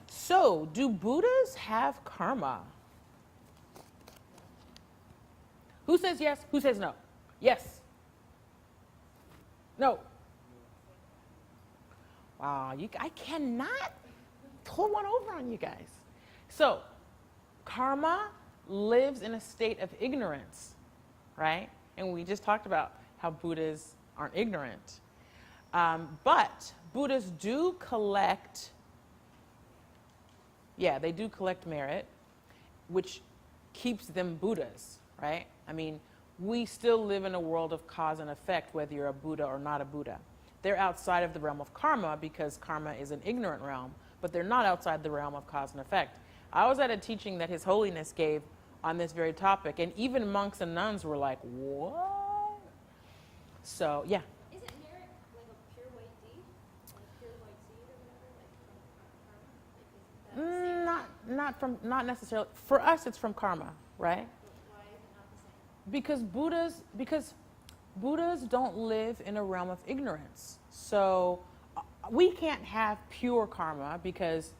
So, do Buddhas have karma? Who says yes? Who says no? Yes. No. Wow, I cannot pull one over on you guys. So, karma lives in a state of ignorance, right? And we just talked about how Buddhas aren't ignorant. But Buddhas do collect, they do collect merit, which keeps them Buddhas, right? I mean, we still live in a world of cause and effect, whether you're a Buddha or not a Buddha. They're outside of the realm of karma because karma is an ignorant realm, but they're not outside the realm of cause and effect. I was at a teaching that His Holiness gave on this very topic, and even monks and nuns were like, what? So, yeah. Isn't merit like a pure white deed? Like pure white seed or whatever? Like from karma? Like is that the same? Not necessarily. For us, it's from karma, right? But why is it not the same? Because Buddhas don't live in a realm of ignorance. So we can't have pure karma because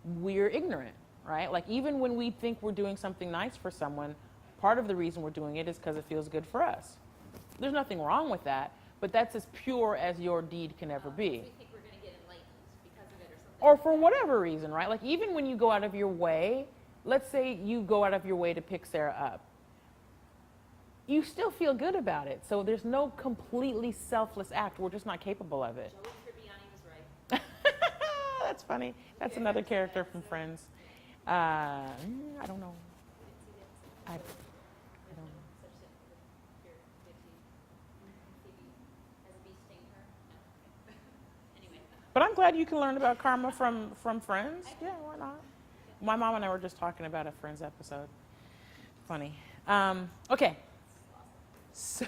we're ignorant, right? Like even when we think we're doing something nice for someone, part of the reason we're doing it is because it feels good for us. There's nothing wrong with that, but that's as pure as your deed can ever be. So you think we're going to get enlightened because of it or something? Or for whatever reason, right? Like even when you go out of your way, let's say you go out of your way to pick Sarah up, you still feel good about it. So there's no completely selfless act. We're just not capable of it. Joey Tribbiani was right. That's funny. That's another character from Friends. I don't know. I don't know. Such thing as pure good deed. Phoebe as a bee sting her. No. Anyway. But I'm glad you can learn about karma from Friends. Yeah, why not? My mom and I were just talking about a Friends episode. Funny. Okay. So,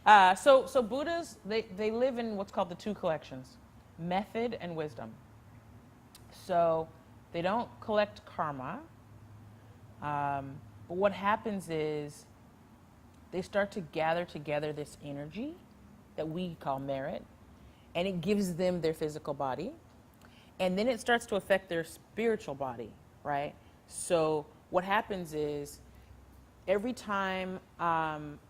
So Buddhas, they live in what's called the two collections, method and wisdom. So they don't collect karma. But what happens is they start to gather together this energy that we call merit, and it gives them their physical body. And then it starts to affect their spiritual body, right? So what happens is every time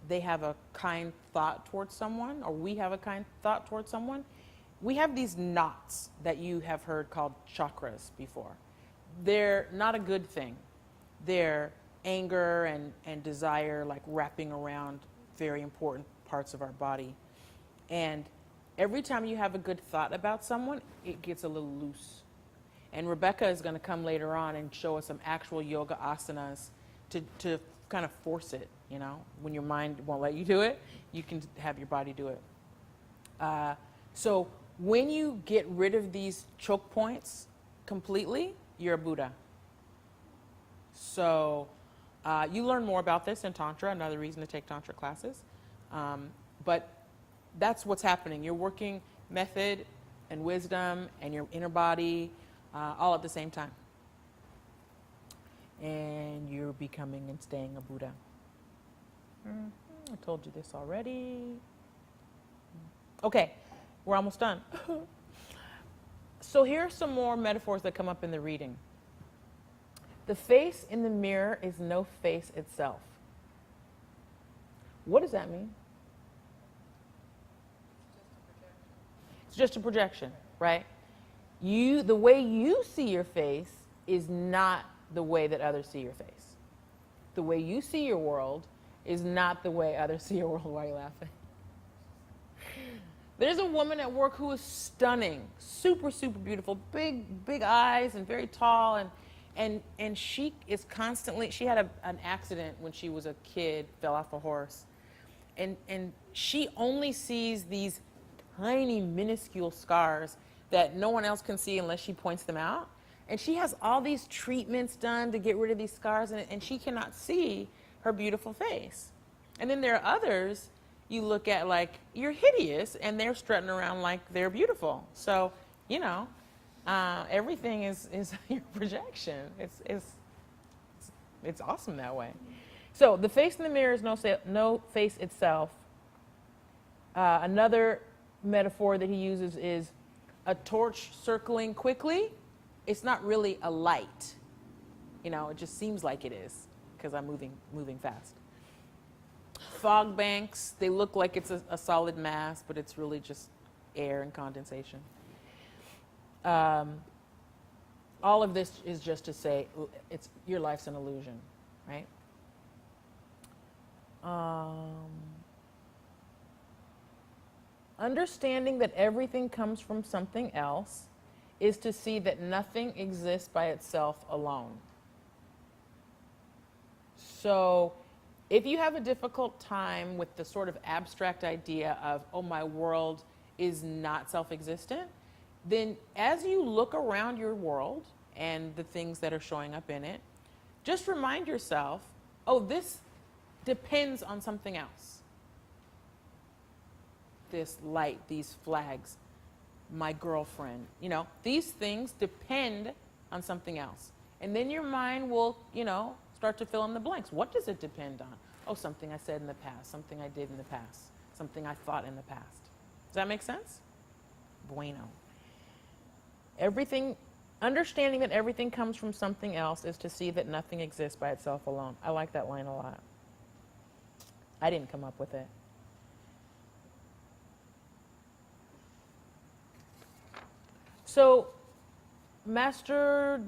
they have a kind thought towards someone, or we have a kind thought towards someone, we have these knots that you have heard called chakras before. They're not a good thing. They're anger and desire, like wrapping around very important parts of our body. And every time you have a good thought about someone, it gets a little loose. And Rebecca is going to come later on and show us some actual yoga asanas to kind of force it, you know. When your mind won't let you do it, you can have your body do it. So when you get rid of these choke points completely, you're a Buddha. So you learn more about this in Tantra, another reason to take Tantra classes. But that's what's happening. You're working method and wisdom and your inner body all at the same time. And you're becoming and staying a Buddha. I told you this already. Okay, we're almost done. So here are some more metaphors that come up in the reading. The face in the mirror is no face itself. What does that mean? It's just a projection, right? The way you see your face is not the way that others see your face. The way you see your world is not the way others see your world. Why are you laughing? There's a woman at work who is stunning, super, super beautiful, big eyes and very tall, and she is constantly, she had an accident when she was a kid, fell off a horse, and she only sees these tiny, minuscule scars that no one else can see unless she points them out. And she has all these treatments done to get rid of these scars, and she cannot see her beautiful face. And then there are others you look at like, you're hideous, and they're strutting around like they're beautiful. So, you know, everything is your projection. It's awesome that way. So the face in the mirror is no face itself. Another metaphor that he uses is a torch circling quickly. It's not really a light. You know, it just seems like it is because I'm moving fast. Fog banks, they look like it's a solid mass, but it's really just air and condensation. All of this is just to say your life's an illusion, right? Understanding that everything comes from something else is to see that nothing exists by itself alone. So if you have a difficult time with the sort of abstract idea of, oh, my world is not self-existent, then as you look around your world and the things that are showing up in it, just remind yourself, oh, this depends on something else. This light, these flags, my girlfriend, you know, these things depend on something else. And then your mind will, you know, start to fill in the blanks. What does it depend on? Oh, something I said in the past, something I did in the past, something I thought in the past. Does that make sense? Bueno. Understanding that everything comes from something else is to see that nothing exists by itself alone. I like that line a lot. I didn't come up with it. So, Master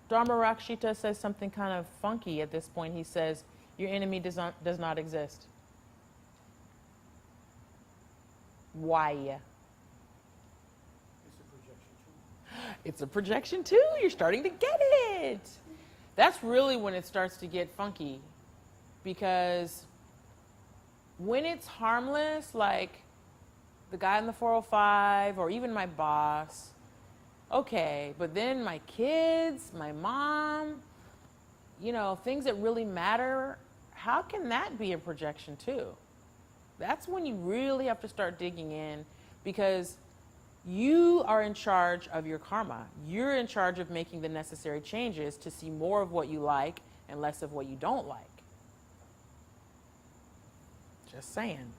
Dharma Rakshita says something kind of funky at this point. He says, your enemy does not exist. Why? It's a projection too. You're starting to get it. That's really when it starts to get funky. Because when it's harmless, like the guy in the 405 or even my boss, okay, but then my kids, my mom, you know, things that really matter, how can that be a projection too? That's when you really have to start digging in, because you are in charge of your karma. You're in charge of making the necessary changes to see more of what you like and less of what you don't like. Just saying.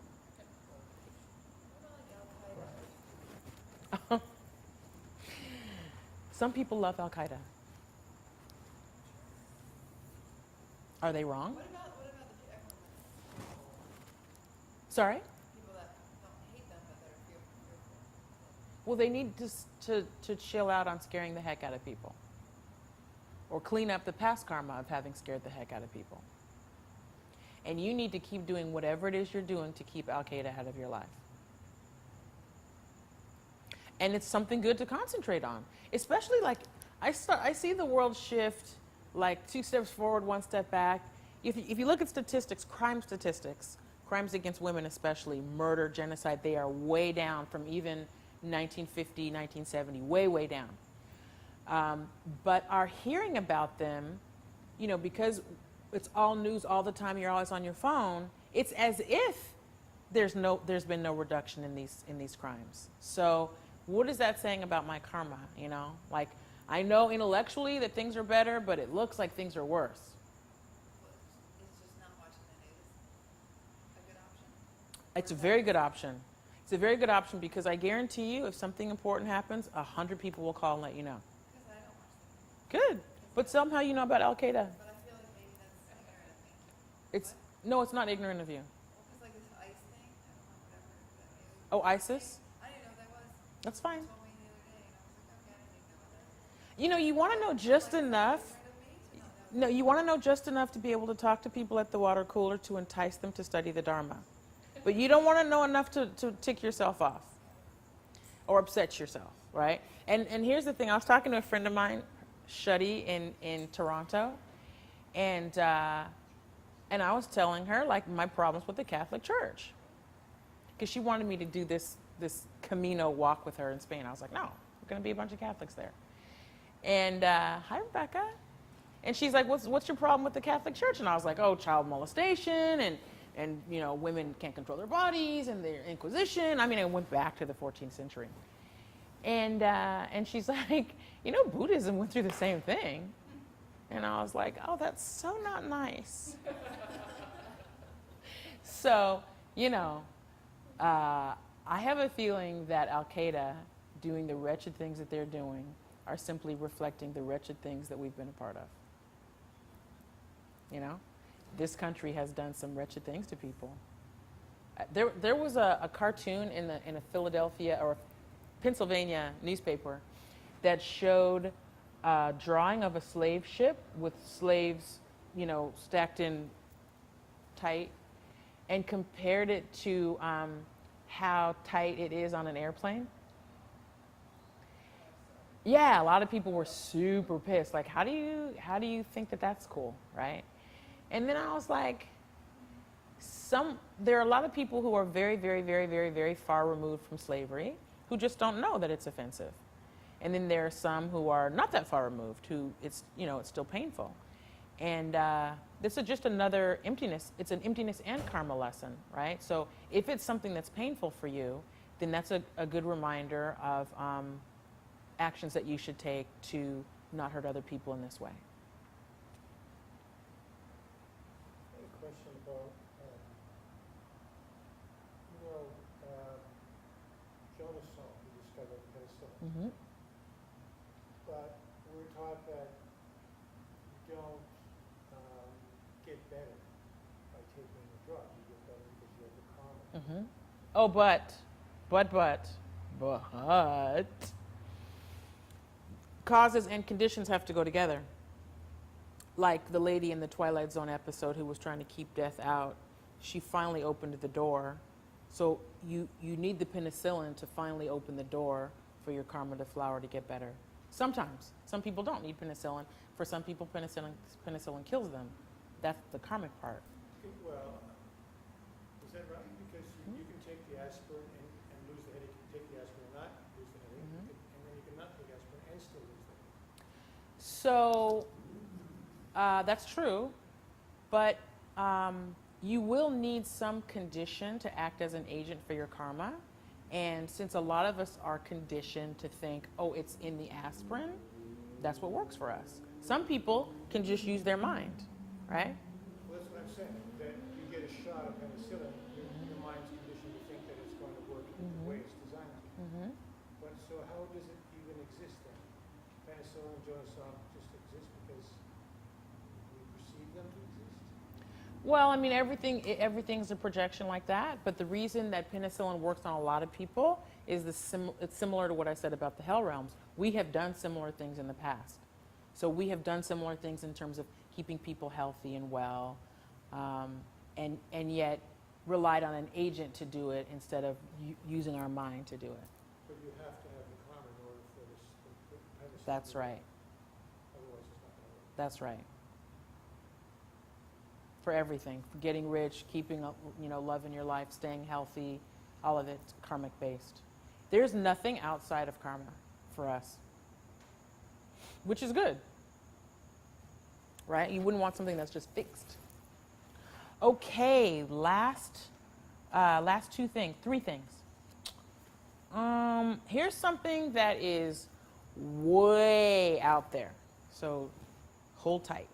Some people love Al Qaeda. Are they wrong? What about the everyone Sorry? people that don't hate them but that are fearful? Well, they need to chill out on scaring the heck out of people, or clean up the past karma of having scared the heck out of people. And you need to keep doing whatever it is you're doing to keep Al Qaeda out of your life. And it's something good to concentrate on, especially like I see the world shift like 2 steps forward, 1 step back. If you look at statistics, crimes against women especially, murder, genocide, they are way down from even 1950, 1970, way down. But our hearing about them, because it's all news all the time, you're always on your phone, it's as if there's been no reduction in these crimes. So what is that saying about my karma? Like, I know intellectually that things are better, but it looks like things are worse. Is just not watching the news a good option? It's a very good option. It's a very good option, because I guarantee you, if something important happens, 100 people will call and let you know. Because I don't watch the news. Good. But somehow you know about Al Qaeda. But I feel like maybe that's ignorant of me. No, it's not ignorant of you. Well, because like this ICE thing, I don't know, whatever. That news. Oh, ISIS? I didn't know what that was. That's fine. You told me the other day, and I was like, okay, I didn't even know about that. You want to know just enough. No, you want to know just enough to be able to talk to people at the water cooler to entice them to study the Dharma. But you don't want to know enough to tick yourself off or upset yourself, right? And here's the thing. I was talking to a friend of mine, Shuddy, in Toronto, and I was telling her, like, my problems with the Catholic Church. Because she wanted me to do this Camino walk with her in Spain. I was like, no, we're going to be a bunch of Catholics there. And, hi, Rebecca. And she's like, what's your problem with the Catholic Church? And I was like, oh, child molestation, and women can't control their bodies, and their Inquisition. I mean, I went back to the 14th century. And she's like, Buddhism went through the same thing. And I was like, oh, that's so not nice. So, I have a feeling that Al Qaeda doing the wretched things that they're doing are simply reflecting the wretched things that we've been a part of. This country has done some wretched things to people. There was a cartoon in a Philadelphia or Pennsylvania newspaper that showed a drawing of a slave ship with slaves, stacked in tight, and compared it to how tight it is on an airplane. Yeah, a lot of people were super pissed. Like, how do you think that that's cool, right? And then I was like, there are a lot of people who are very, very, very, very, very far removed from slavery who just don't know that it's offensive. And then there are some who are not that far removed who it's still painful. And this is just another emptiness. It's an emptiness and karma lesson, right? So if it's something that's painful for you, then that's a good reminder of actions that you should take to not hurt other people in this way. A question about, Jonas Salk, who discovered penicillin. Mm-hmm. But we're taught that you don't get better by taking the drug. You get better because you have the karma. Mm-hmm. Oh, but causes and conditions have to go together. Like the lady in the Twilight Zone episode who was trying to keep death out, she finally opened the door. So you need the penicillin to finally open the door for your karma to flower to get better. Sometimes. Some people don't need penicillin. For some people, penicillin kills them. That's the karmic part. Well, is that right? Because you can take the aspirin and lose the headache. You can take the aspirin and not lose the headache. Mm-hmm. And then you can not take aspirin and still lose the headache. So that's true, but you will need some condition to act as an agent for your karma. And since a lot of us are conditioned to think, oh, it's in the aspirin, that's what works for us. Some people can just use their mind, right? Well, that's what I'm saying, that you get a shot of penicillin, your mind's conditioned to think that it's going to work in the way it's designed to. But so how does it even exist then? Penicillin and Jonason just exist because we perceive them to exist? Well, I mean, everything's a projection like that, but the reason that penicillin works on a lot of people is it's similar to what I said about the hell realms. We have done similar things in the past. So we have done similar things in terms of keeping people healthy and well, and yet relied on an agent to do it instead of using our mind to do it. But you have to have the karma in order for this penicillin. That's right. Otherwise it's not going to work. That's right. For everything, for getting rich, keeping up, love in your life, staying healthy, all of it's karmic based. There's nothing outside of karma for us, which is good, right? You wouldn't want something that's just fixed. Okay, last three things. Here's something that is way out there, so hold tight.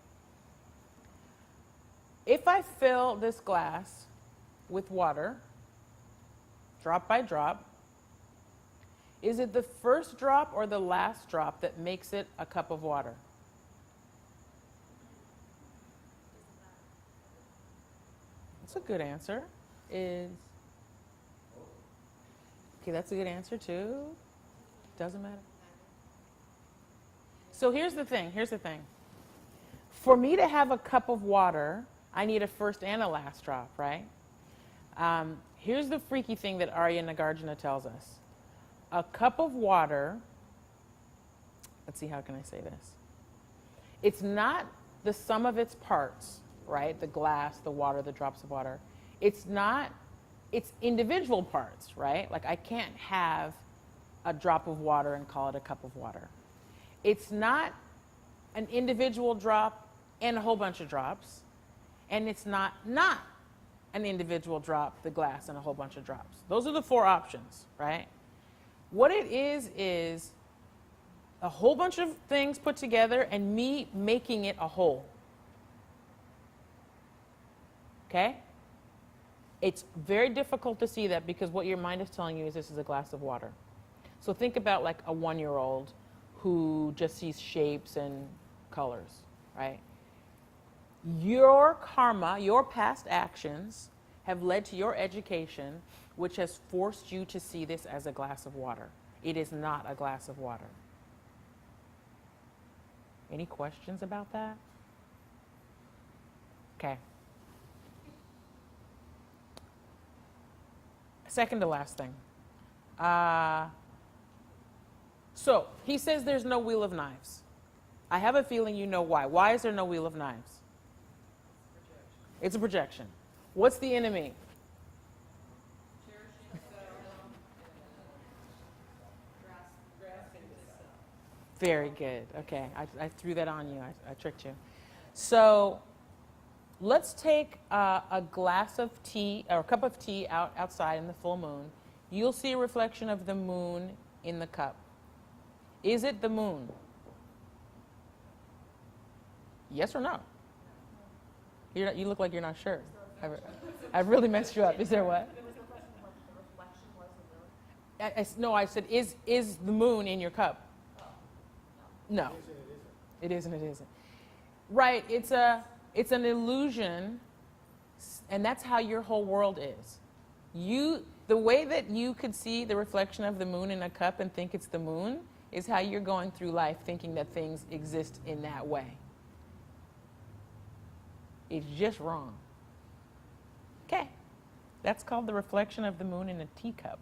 If I fill this glass with water, drop by drop, is it the first drop or the last drop that makes it a cup of water? That's a good answer. Okay, that's a good answer too. Doesn't matter. So here's the thing. For me to have a cup of water, I need a first and a last drop, right? Here's the freaky thing that Arya Nagarjuna tells us. A cup of water, let's see, how can I say this? It's not the sum of its parts, right? The glass, the water, the drops of water. It's individual parts, right? Like I can't have a drop of water and call it a cup of water. It's not an individual drop and a whole bunch of drops. And it's not an individual drop, the glass, and a whole bunch of drops. Those are the four options, right? What it is a whole bunch of things put together and me making it a whole. Okay? It's very difficult to see that because what your mind is telling you is this is a glass of water. So think about like a 1-year-old who just sees shapes and colors, right? Your karma, your past actions have led to your education, which has forced you to see this as a glass of water. It is not a glass of water. Any questions about that? Okay. Second to last thing. So he says there's no wheel of knives. I have a feeling you know why. Why is there no wheel of knives? It's a projection. What's the enemy? Very good. Okay, I threw that on you. I tricked you. So let's take a glass of tea or a cup of tea outside in the full moon. You'll see a reflection of the moon in the cup. Is it the moon? Yes or no? You look like you're not sure. I've really messed you up. Is there what? No, I said, is the moon in your cup? No. It isn't. Right, it's an illusion, and that's how your whole world is. The way that you could see the reflection of the moon in a cup and think it's the moon is how you're going through life thinking that things exist in that way. It's just wrong. Okay, that's called the reflection of the moon in a teacup.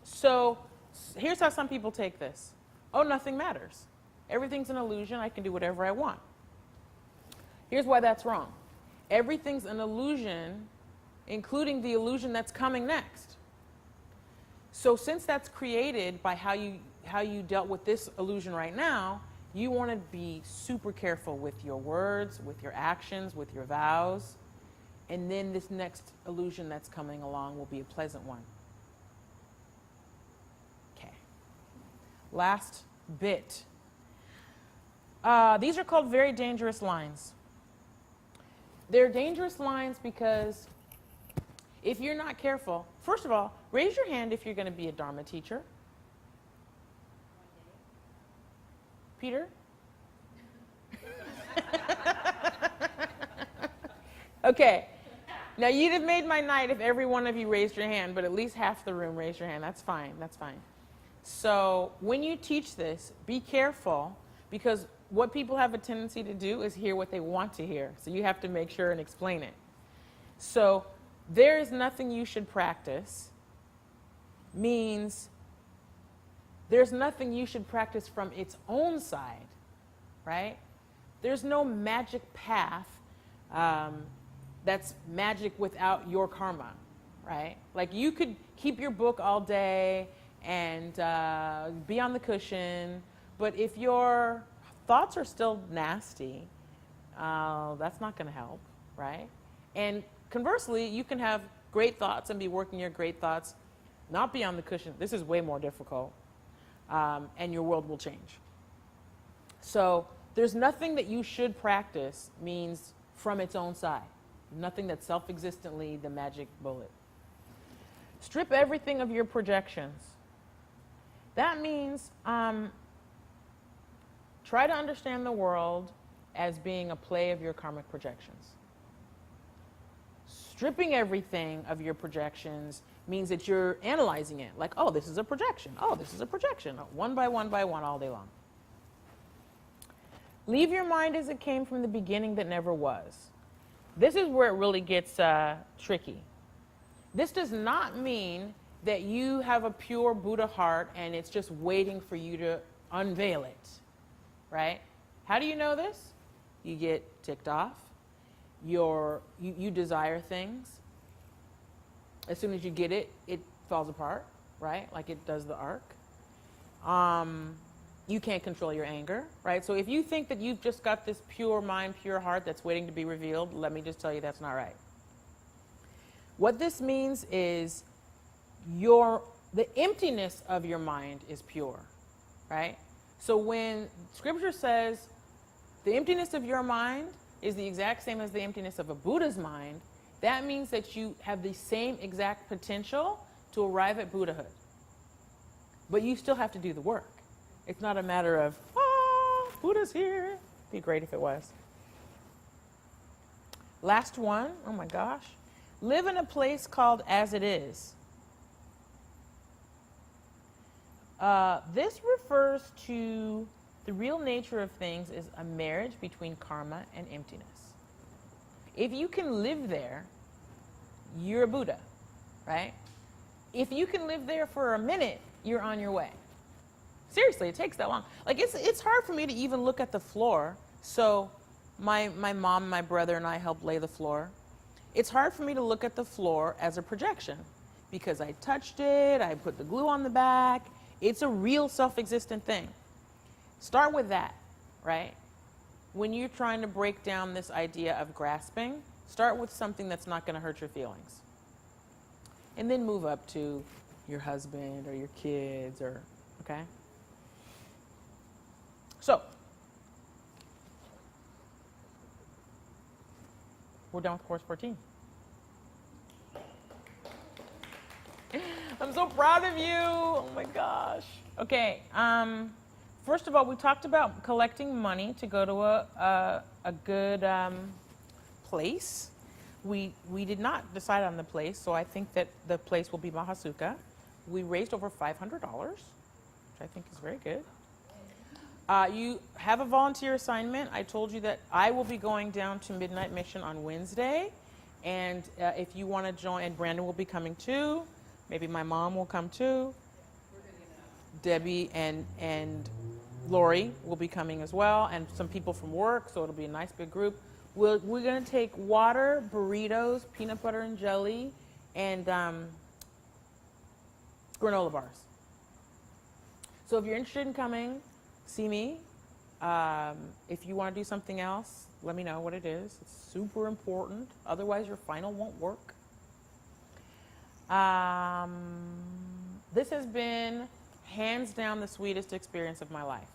So here's how some people take this. Oh, nothing matters. Everything's an illusion. I can do whatever I want. Here's why that's wrong. Everything's an illusion, including the illusion that's coming next. So since that's created by how you dealt with this illusion right now, You want to be super careful with your words, with your actions, with your vows. And then this next illusion that's coming along will be a pleasant one. Okay. Last bit. These are called very dangerous lines. They're dangerous lines because if you're not careful, first of all, raise your hand if you're going to be a Dharma teacher. Peter? Okay. Now, you'd have made my night if every one of you raised your hand, but at least half the room raised your hand. That's fine. That's fine. So when you teach this, be careful, because what people have a tendency to do is hear what they want to hear. So you have to make sure and explain it. So there is nothing you should practice means there's nothing you should practice from its own side, right? There's no magic path that's magic without your karma, right? Like you could keep your book all day and be on the cushion, but if your thoughts are still nasty, that's not going to help, right? And conversely, you can have great thoughts and be working your great thoughts, not be on the cushion. This is way more difficult, and your world will change. So there's nothing that you should practice means from its own side. Nothing that's self-existently the magic bullet. Strip everything of your projections. That means try to understand the world as being a play of your karmic projections. Stripping everything of your projections means that you're analyzing it. Like, oh, this is a projection. Oh, this is a projection. One by one all day long. Leave your mind as it came from the beginning that never was. This is where it really gets tricky. This does not mean that you have a pure Buddha heart and it's just waiting for you to unveil it, right? How do you know this? You get ticked off. You desire things. As soon as you get it, it falls apart, right? Like it does the arc. You can't control your anger, right? So if you think that you've just got this pure mind, pure heart that's waiting to be revealed, let me just tell you that's not right. What this means is the emptiness of your mind is pure, right? So when scripture says the emptiness of your mind is the exact same as the emptiness of a Buddha's mind, that means that you have the same exact potential to arrive at Buddhahood. But you still have to do the work. It's not a matter of, Buddha's here. It'd be great if it was. Last one, oh my gosh. Live in a place called as it is. This refers to the real nature of things is a marriage between karma and emptiness. If you can live there, you're a Buddha, right? If you can live there for a minute, you're on your way. Seriously, it takes that long. Like it's hard for me to even look at the floor. So my mom, my brother, and I helped lay the floor. It's hard for me to look at the floor as a projection because I touched it, I put the glue on the back. It's a real self-existent thing. Start with that, right? When you're trying to break down this idea of grasping, start with something that's not going to hurt your feelings. And then move up to your husband or your kids or, okay? So, we're done with course 14. I'm so proud of you. Oh my gosh. Okay. First of all, we talked about collecting money to go to a good place. We did not decide on the place, so I think that the place will be Mahasukha. We raised over $500, which I think is very good. You have a volunteer assignment. I told you that I will be going down to Midnight Mission on Wednesday. And if you want to join, and Brandon will be coming too. Maybe my mom will come too. Debbie and Lori will be coming as well, and some people from work, so it'll be a nice big group. We're going to take water, burritos, peanut butter and jelly, and granola bars. So if you're interested in coming, see me. If you want to do something else, let me know what it is. It's super important. Otherwise, your final won't work. This has been hands down the sweetest experience of my life.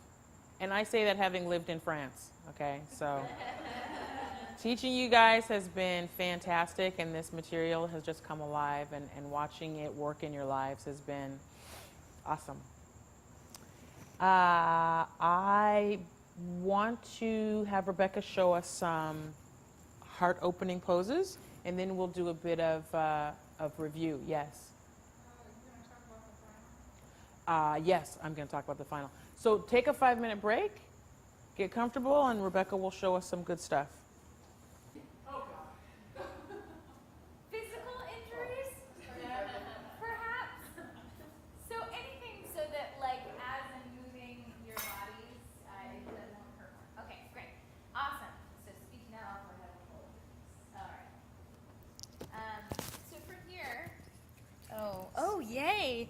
And I say that having lived in France, okay? So teaching you guys has been fantastic, and this material has just come alive, and watching it work in your lives has been awesome. I want to have Rebecca show us some heart-opening poses, and then we'll do a bit of review. Yes. Yes, I'm going to talk about the final. So take a 5-minute break, get comfortable, and Rebecca will show us some good stuff. Physical injuries? Perhaps? So anything so that, like, as in moving your bodies, it doesn't hurt more. Okay, great. Awesome. So speak now for having hold. All right. So from here, oh, yay.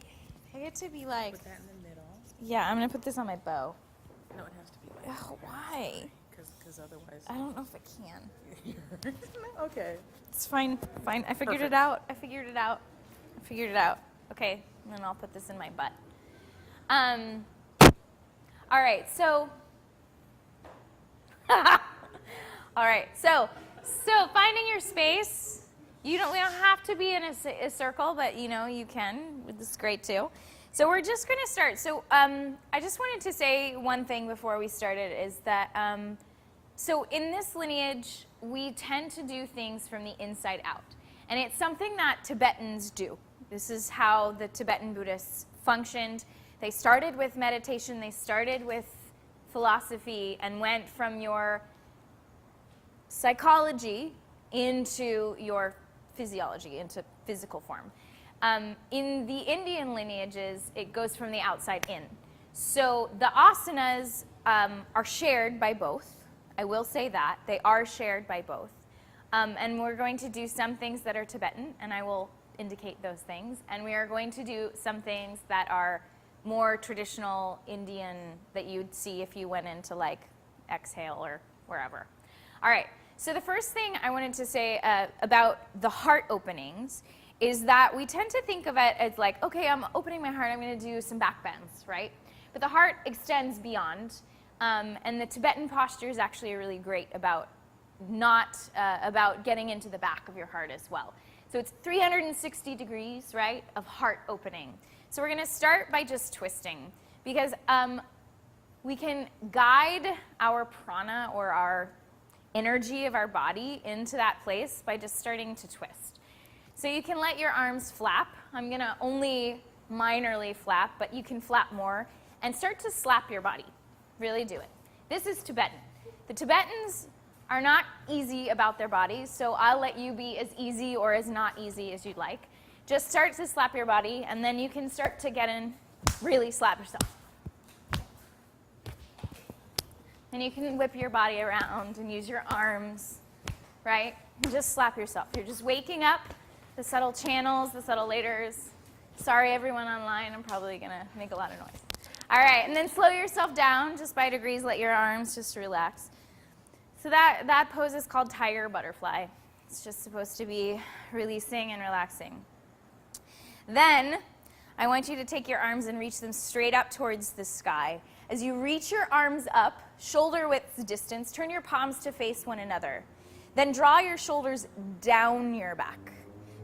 I get to be like, Put that in the middle. yeah, I'm going to put this on my bow. No, it has to be like Oh, why? because otherwise. I don't know if I can. Okay. It's fine. I figured it out. I figured it out. Okay, and then I'll put this in my butt. All right, so. All right, so finding your space. We don't have to be in a circle, but you can. This is great too. So we're just going to start. So I just wanted to say one thing before we started is that so in this lineage, we tend to do things from the inside out. And it's something that Tibetans do. This is how the Tibetan Buddhists functioned. They started with meditation, they started with philosophy, and went from your psychology into your physiology, into physical form. In the Indian lineages, it goes from the outside in. So the asanas are shared by both. I will say that. They are shared by both. And we're going to do some things that are Tibetan, and I will indicate those things. And we are going to do some things that are more traditional Indian that you'd see if you went into like Exhale or wherever. All right, so the first thing I wanted to say about the heart openings is that we tend to think of it as like, okay, I'm opening my heart, I'm going to do some back bends, right? But the heart extends beyond. And the Tibetan posture is actually really great about about getting into the back of your heart as well. So it's 360 degrees, right, of heart opening. So we're going to start by just twisting because we can guide our prana or our energy of our body into that place by just starting to twist. So you can let your arms flap. I'm going to only minorly flap, but you can flap more and start to slap your body. Really do it. This is Tibetan. The Tibetans are not easy about their bodies, so I'll let you be as easy or as not easy as you'd like. Just start to slap your body, and then you can start to get in, really slap yourself. And you can whip your body around and use your arms, right? And just slap yourself. You're just waking up the subtle channels, the subtle laters. Sorry, everyone online. I'm probably going to make a lot of noise. All right, and then slow yourself down just by degrees. Let your arms just relax. So that pose is called tiger butterfly. It's just supposed to be releasing and relaxing. Then I want you to take your arms and reach them straight up towards the sky. As you reach your arms up, shoulder width distance, turn your palms to face one another. Then draw your shoulders down your back.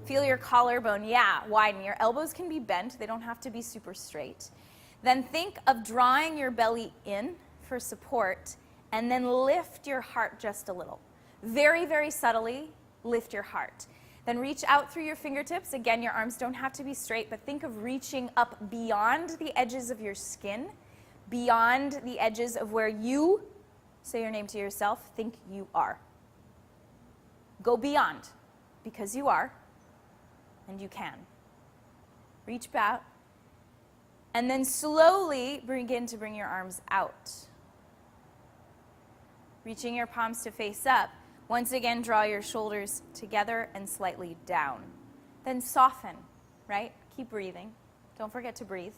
Feel your collarbone, widen. Your elbows can be bent. They don't have to be super straight. Then think of drawing your belly in for support, and then lift your heart just a little. Very, very subtly, lift your heart. Then reach out through your fingertips. Again, your arms don't have to be straight, but think of reaching up beyond the edges of your skin, beyond the edges of where you, say your name to yourself, think you are. Go beyond, because you are, and you can. Reach back. And then slowly begin to bring your arms out. Reaching your palms to face up. Once again, draw your shoulders together and slightly down. Then soften, right? Keep breathing. Don't forget to breathe.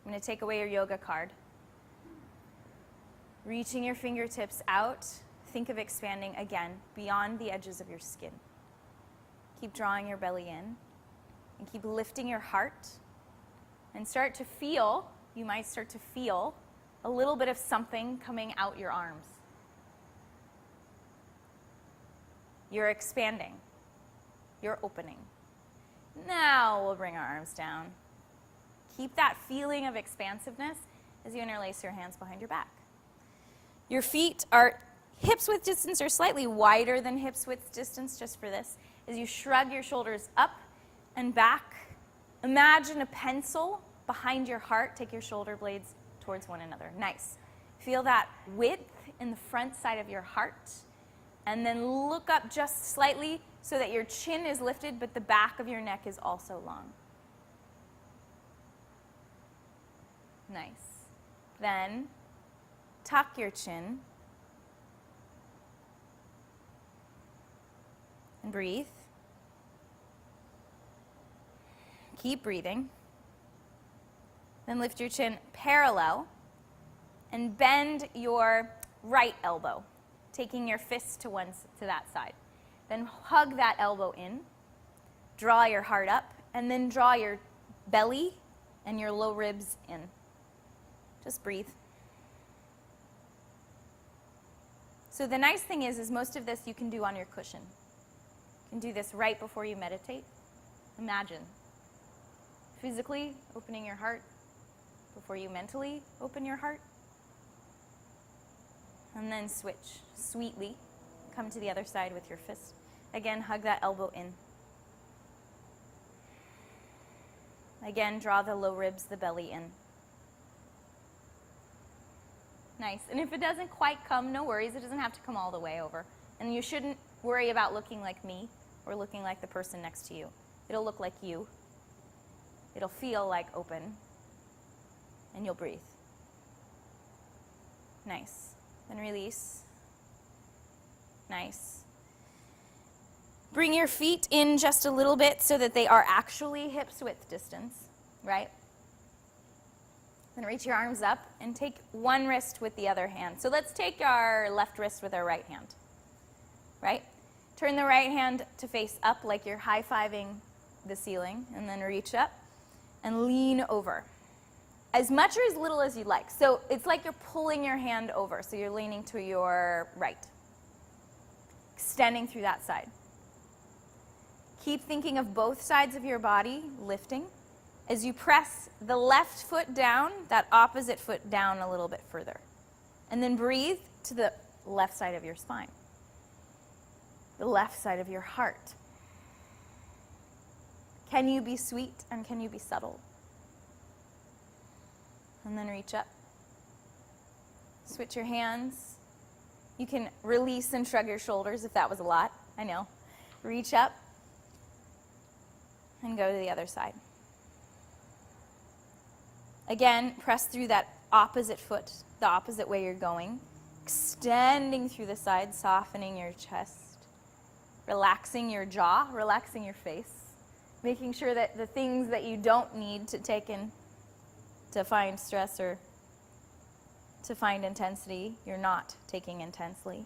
I'm going to take away your yoga card. Reaching your fingertips out, think of expanding again beyond the edges of your skin. Keep drawing your belly in and keep lifting your heart and start to feel, you might start to feel a little bit of something coming out your arms. You're expanding. You're opening. Now we'll bring our arms down. Keep that feeling of expansiveness as you interlace your hands behind your back. Your feet are hips width distance or slightly wider than hips width distance, just for this. As you shrug your shoulders up and back, imagine a pencil behind your heart. Take your shoulder blades towards one another. Nice. Feel that width in the front side of your heart. And then look up just slightly so that your chin is lifted, but the back of your neck is also long. Nice. Then tuck your chin and breathe. Keep breathing. Then lift your chin parallel and bend your right elbow, taking your fist to that side. Then hug that elbow in, draw your heart up, and then draw your belly and your low ribs in. Just breathe. So the nice thing is most of this you can do on your cushion. You can do this right before you meditate. Imagine physically opening your heart before you mentally open your heart. And then switch. Sweetly come to the other side with your fist. Again, hug that elbow in. Again, draw the low ribs, the belly in. Nice. And if it doesn't quite come, no worries. It doesn't have to come all the way over. And you shouldn't worry about looking like me or looking like the person next to you. It'll look like you. It'll feel like open. And you'll breathe. Nice. Then release. Nice. Bring your feet in just a little bit so that they are actually hips width distance, right? Then reach your arms up and take one wrist with the other hand. So let's take our left wrist with our right hand, right? Turn the right hand to face up like you're high-fiving the ceiling, and then reach up and lean over. As much or as little as you like. So it's like you're pulling your hand over, so you're leaning to your right. Extending through that side. Keep thinking of both sides of your body lifting. As you press the left foot down, that opposite foot down a little bit further. And then breathe to the left side of your spine. The left side of your heart. Can you be sweet and can you be subtle? And then reach up. Switch your hands. You can release and shrug your shoulders if that was a lot. I know. Reach up and go to the other side. Again, press through that opposite foot, the opposite way you're going. Extending through the side, softening your chest. Relaxing your jaw, relaxing your face. Making sure that the things that you don't need to take in to find stress or to find intensity, you're not taking intensely.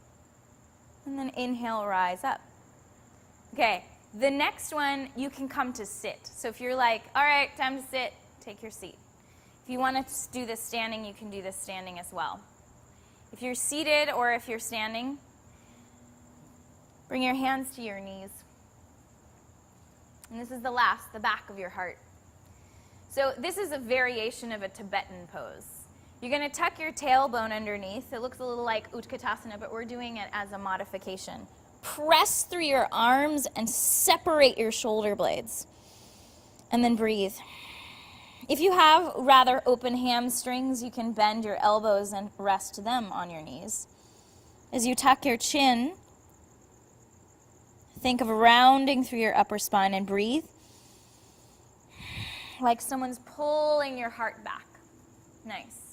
And then inhale, rise up. Okay, the next one, you can come to sit. So if you're like, all right, time to sit, take your seat. If you want to do this standing, you can do this standing as well. If you're seated or if you're standing, bring your hands to your knees. And this is the back of your heart. So this is a variation of a Tibetan pose. You're going to tuck your tailbone underneath. It looks a little like Utkatasana, but we're doing it as a modification. Press through your arms and separate your shoulder blades. And then breathe. If you have rather open hamstrings, you can bend your elbows and rest them on your knees. As you tuck your chin, think of rounding through your upper spine and breathe. Like someone's pulling your heart back. Nice.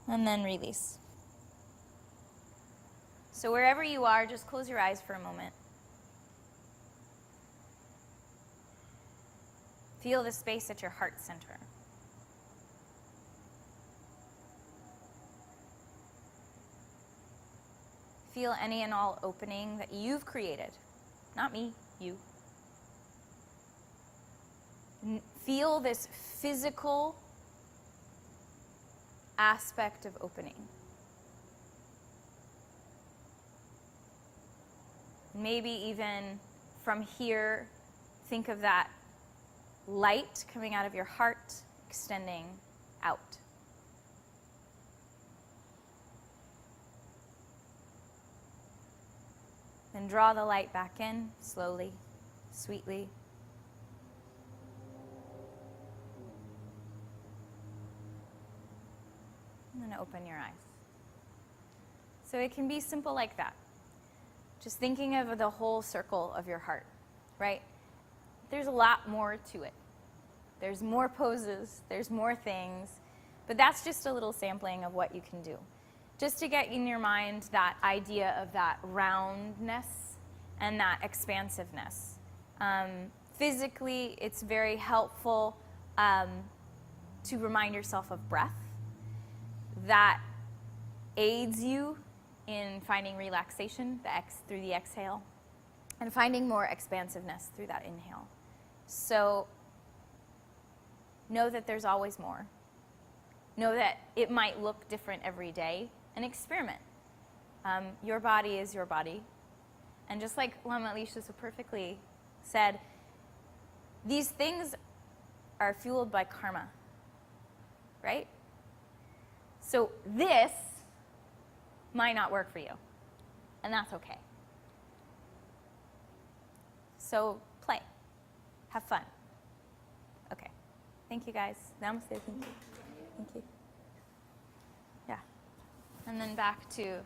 And then release. So wherever you are, just close your eyes for a moment. Feel the space at your heart center. Feel any and all opening that you've created. Not me, you. Feel this physical aspect of opening. Maybe even from here, think of that light coming out of your heart, extending out. Then draw the light back in, slowly, sweetly. And then open your eyes. So it can be simple like that. Just thinking of the whole circle of your heart, right? There's a lot more to it. There's more poses, there's more things, but that's just a little sampling of what you can do. Just to get in your mind that idea of that roundness and that expansiveness. Physically, it's very helpful to remind yourself of breath. That aids you in finding relaxation through the exhale and finding more expansiveness through that inhale. So know that there's always more. Know that it might look different every day, and experiment. Your body is your body. And just like Lama Alicia so perfectly said, these things are fueled by karma, right? So this might not work for you, and that's okay. So play, have fun. Okay, thank you guys. Namaste, thank you. Thank you. Yeah, and then back to